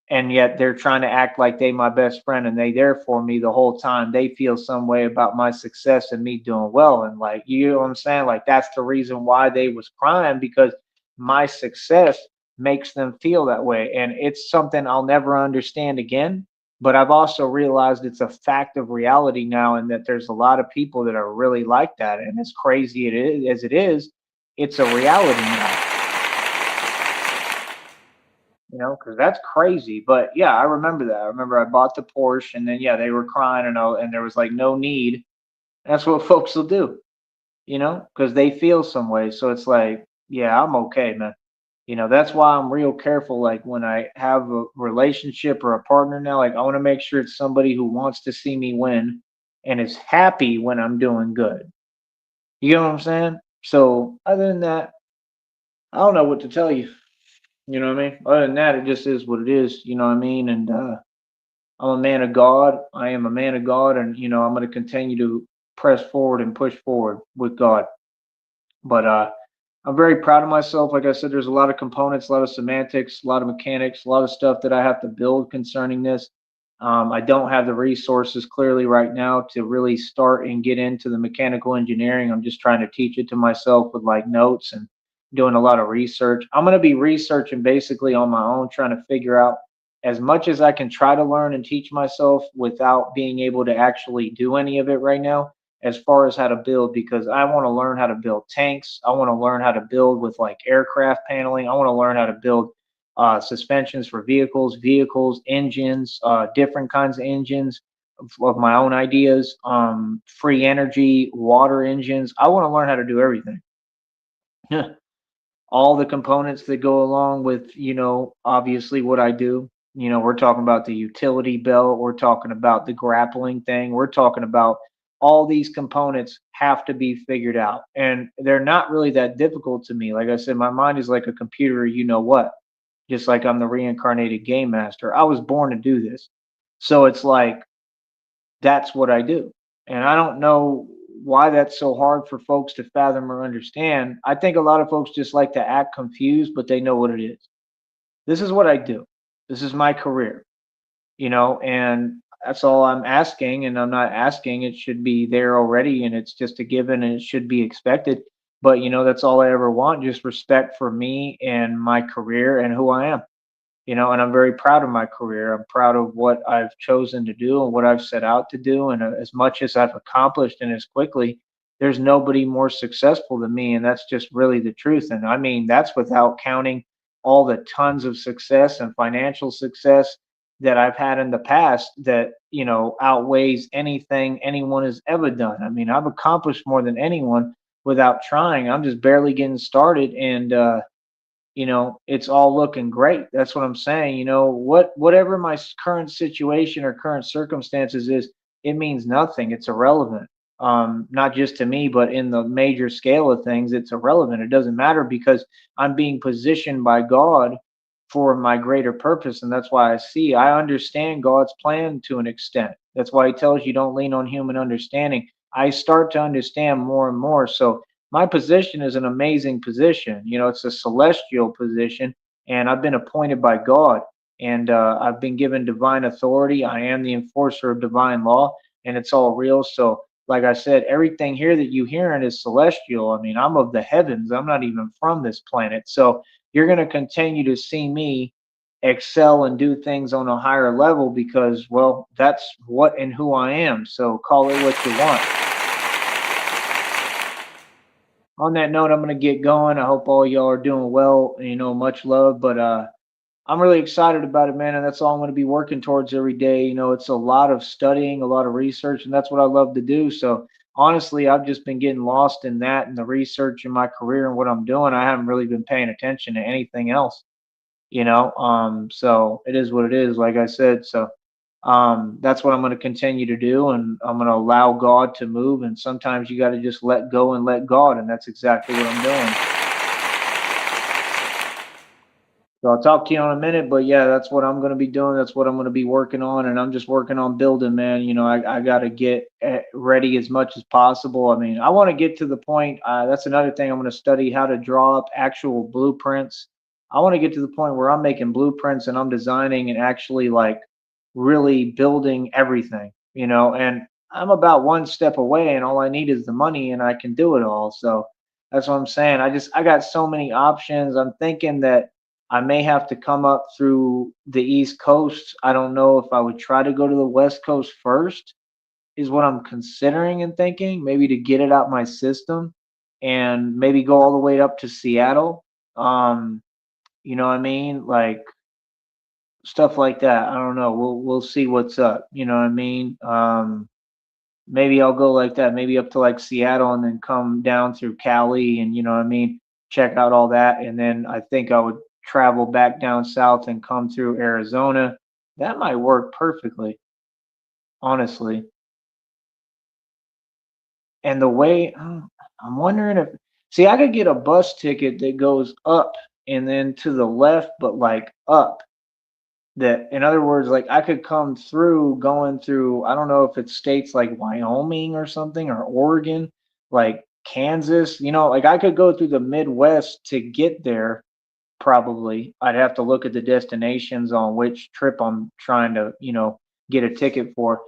And yet they're trying to act like they my best friend and they there for me the whole time. They feel some way about my success and me doing well. And like, you know what I'm saying? Like that's the reason why they was crying because my success makes them feel that way. And it's something I'll never understand again. But I've also realized it's a fact of reality now, and that there's a lot of people that are really like that. And as crazy it is as it is, it's a reality now, you know, because that's crazy. But yeah, I remember that. I remember I bought the Porsche, and then yeah, they were crying, and there was like no need. That's what folks will do, you know, because they feel some way. So it's like, yeah, I'm okay, man. You know, that's why I'm real careful. Like when I have a relationship or a partner now, like I want to make sure it's somebody who wants to see me win and is happy when I'm doing good. You know what I'm saying? So other than that, I don't know what to tell you. You know what I mean? Other than that, it just is what it is. You know what I mean? And I'm a man of God. I am a man of God, and you know I'm going to continue to press forward and push forward with God. But I'm very proud of myself. Like I said, there's a lot of components, a lot of semantics, a lot of mechanics, a lot of stuff that I have to build concerning this. I don't have the resources clearly right now to really start and get into the mechanical engineering. I'm just trying to teach it to myself with like notes and doing a lot of research. I'm going to be researching basically on my own, trying to figure out as much as I can try to learn and teach myself without being able to actually do any of it right now. as far as how to build, because I want to learn how to build tanks. I want to learn how to build with like aircraft paneling. I want to learn how to build suspensions for vehicles, engines, different kinds of engines of my own ideas, free energy, water engines. I want to learn how to do everything. All the components that go along with, obviously what I do. We're talking about the utility belt, we're talking about the grappling thing, we're talking about all these components have to be figured out. And they're not really that difficult to me. Like I said, my mind is like a computer, what? Just like I'm the reincarnated game master. I was born to do this. So it's like that's what I do. And I don't know why that's so hard for folks to fathom or understand. I think a lot of folks just like to act confused, but they know what it is. This is what I do. This is my career, and that's all I'm asking. And I'm not asking, it should be there already, and it's just a given and it should be expected. But, that's all I ever want, just respect for me and my career and who I am. And I'm very proud of my career. I'm proud of what I've chosen to do and what I've set out to do. And as much as I've accomplished and as quickly, there's nobody more successful than me. And that's just really the truth. And I mean, that's without counting all the tons of success and financial success that I've had in the past that, outweighs anything anyone has ever done. I mean, I've accomplished more than anyone without trying. I'm just barely getting started. And, it's all looking great. That's what I'm saying. Whatever my current situation or current circumstances is, it means nothing. It's irrelevant. Not just to me, but in the major scale of things, it's irrelevant. It doesn't matter because I'm being positioned by God for my greater purpose. And that's why I understand God's plan to an extent. That's why he tells you don't lean on human understanding. I start to understand more and more. So my position is an amazing position. It's a celestial position, and I've been appointed by God, and I've been given divine authority. I am the enforcer of divine law, and it's all real. So, like I said, everything here that you hearing is celestial. I mean, I'm of the heavens. I'm not even from this planet. So you're going to continue to see me excel and do things on a higher level because, well, that's what and who I am. So call it what you want. On that note, I'm going to get going. I hope all y'all are doing well. Much love, but I'm really excited about it, man. And that's all I'm going to be working towards every day. It's a lot of studying, a lot of research, and that's what I love to do. So honestly, I've just been getting lost in that and the research in my career and what I'm doing. I haven't really been paying attention to anything else, so it is what it is, like I said. So that's what I'm going to continue to do, and I'm going to allow God to move. And sometimes you got to just let go and let God, and that's exactly what I'm doing. So I'll talk to you in a minute, but yeah, that's what I'm going to be doing. That's what I'm going to be working on, and I'm just working on building, man. I got to get ready as much as possible. I mean, I want to get to the point. That's another thing I'm going to study, how to draw up actual blueprints. I want to get to the point where I'm making blueprints and I'm designing and actually like really building everything, and I'm about one step away, and all I need is the money and I can do it all. So that's what I'm saying. I got so many options. I'm thinking that I may have to come up through the East Coast. I don't know if I would try to go to the West Coast first, is what I'm considering and thinking, maybe to get it out my system and maybe go all the way up to Seattle. You know what I mean? Like stuff like that. I don't know. We'll see what's up. You know what I mean? Maybe I'll go like that. Maybe up to like Seattle and then come down through Cali and what I mean, check out all that. And then I think I would travel back down south and come through Arizona. That might work perfectly, honestly. And the way I'm wondering if see, I could get a bus ticket that goes up and then to the left, but like up. That in other words, like I could come through going through, I don't know if it's states like Wyoming or something or Oregon, like Kansas, like I could go through the Midwest to get there. Probably I'd have to look at the destinations on which trip I'm trying to, get a ticket for.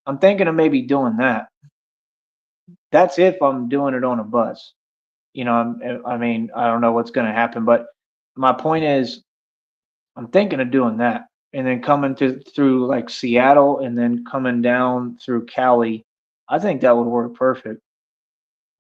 I'm thinking of maybe doing that. That's if I'm doing it on a bus. I mean, I don't know what's going to happen, but my point is I'm thinking of doing that and then coming through like Seattle and then coming down through Cali I think that would work perfect.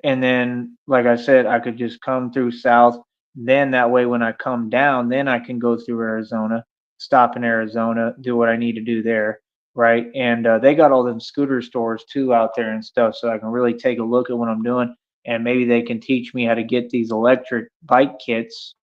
And then, like I said, I could just come through south. Then that way, when I come down, then I can go through Arizona, stop in Arizona, do what I need to do there, right? And they got all them scooter stores too out there and stuff, so I can really take a look at what I'm doing, and maybe they can teach me how to get these electric bike kits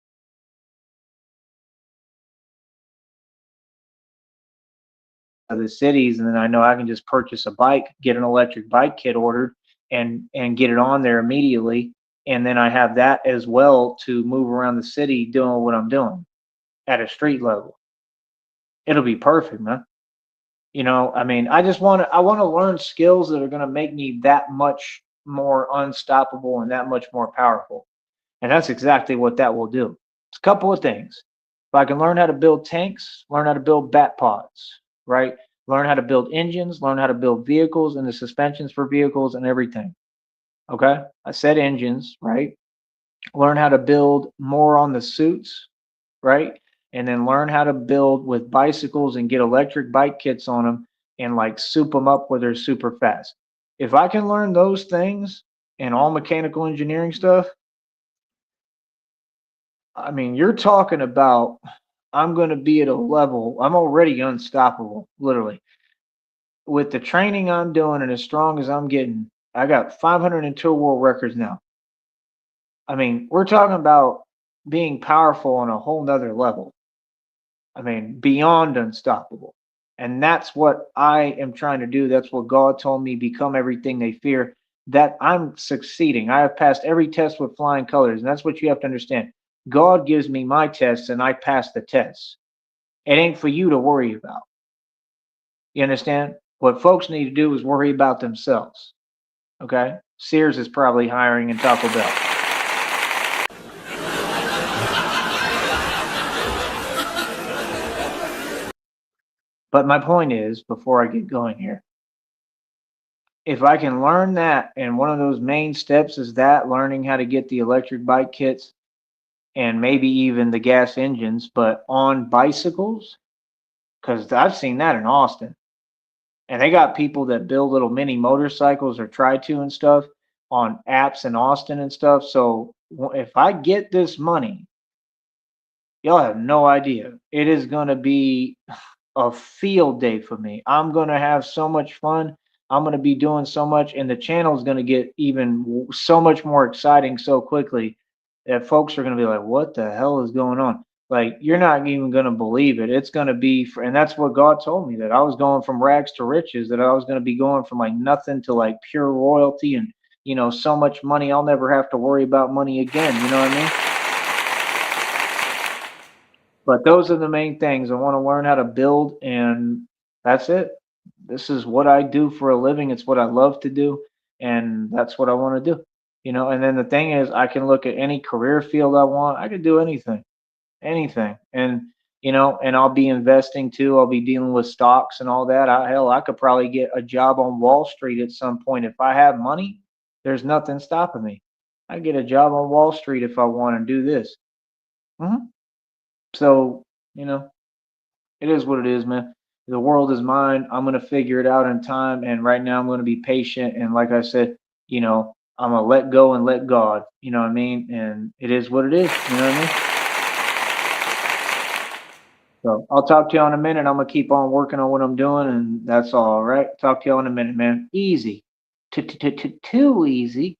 of the cities, and then I know I can just purchase a bike, get an electric bike kit ordered, and get it on there immediately, and then I have that as well to move around the city doing what I'm doing at a street level. It'll be perfect, man. I mean, I want to learn skills that are going to make me that much more unstoppable and that much more powerful. And that's exactly what that will do. It's a couple of things. If I can learn how to build tanks, learn how to build bat pods, right? Learn how to build engines, learn how to build vehicles and the suspensions for vehicles and everything. Okay. I said engines, right? Learn how to build more on the suits, right? And then learn how to build with bicycles and get electric bike kits on them and like soup them up where they're super fast. If I can learn those things and all mechanical engineering stuff, I mean, you're talking about I'm going to be at a level, I'm already unstoppable, literally. With the training I'm doing and as strong as I'm getting, I got 502 world records now. I mean, we're talking about being powerful on a whole nother level. I mean, beyond unstoppable. And that's what I am trying to do. That's what God told me, become everything they fear. That I'm succeeding. I have passed every test with flying colors. And that's what you have to understand. God gives me my tests and I pass the tests. It ain't for you to worry about. You understand? What folks need to do is worry about themselves. Okay? Sears is probably hiring in Taco Bell. But my point is, before I get going here, if I can learn that, and one of those main steps is that learning how to get the electric bike kits and maybe even the gas engines, but on bicycles, because I've seen that in Austin. And they got people that build little mini motorcycles or try to and stuff on apps in Austin and stuff. So if I get this money, y'all have no idea. It is going to be a field day for me. I'm going to have so much fun. I'm going to be doing so much, and the channel is going to get even so much more exciting so quickly that folks are going to be like, what the hell is going on? Like, you're not even going to believe it. It's going to be, and that's what God told me, that I was going from rags to riches, that I was going to be going from like nothing to like pure royalty and, so much money. I'll never have to worry about money again. You know what I mean? But those are the main things. I want to learn how to build, and that's it. This is what I do for a living. It's what I love to do, and that's what I want to do. And then the thing is, I can look at any career field I want. I could do anything, anything. And I'll be investing too. I'll be dealing with stocks and all that. Hell, I could probably get a job on Wall Street at some point. If I have money, there's nothing stopping me. I get a job on Wall Street if I want to do this. hmm So, you know, it is what it is, man. The world is mine. I'm gonna figure it out in time, and right now I'm gonna be patient. And like I said, I'm gonna let go and let God. You know what I mean? And it is what it is. You know what I mean? So I'll talk to you in a minute. I'm gonna keep on working on what I'm doing, and that's all right. Talk to you in a minute, man. Easy. Too easy.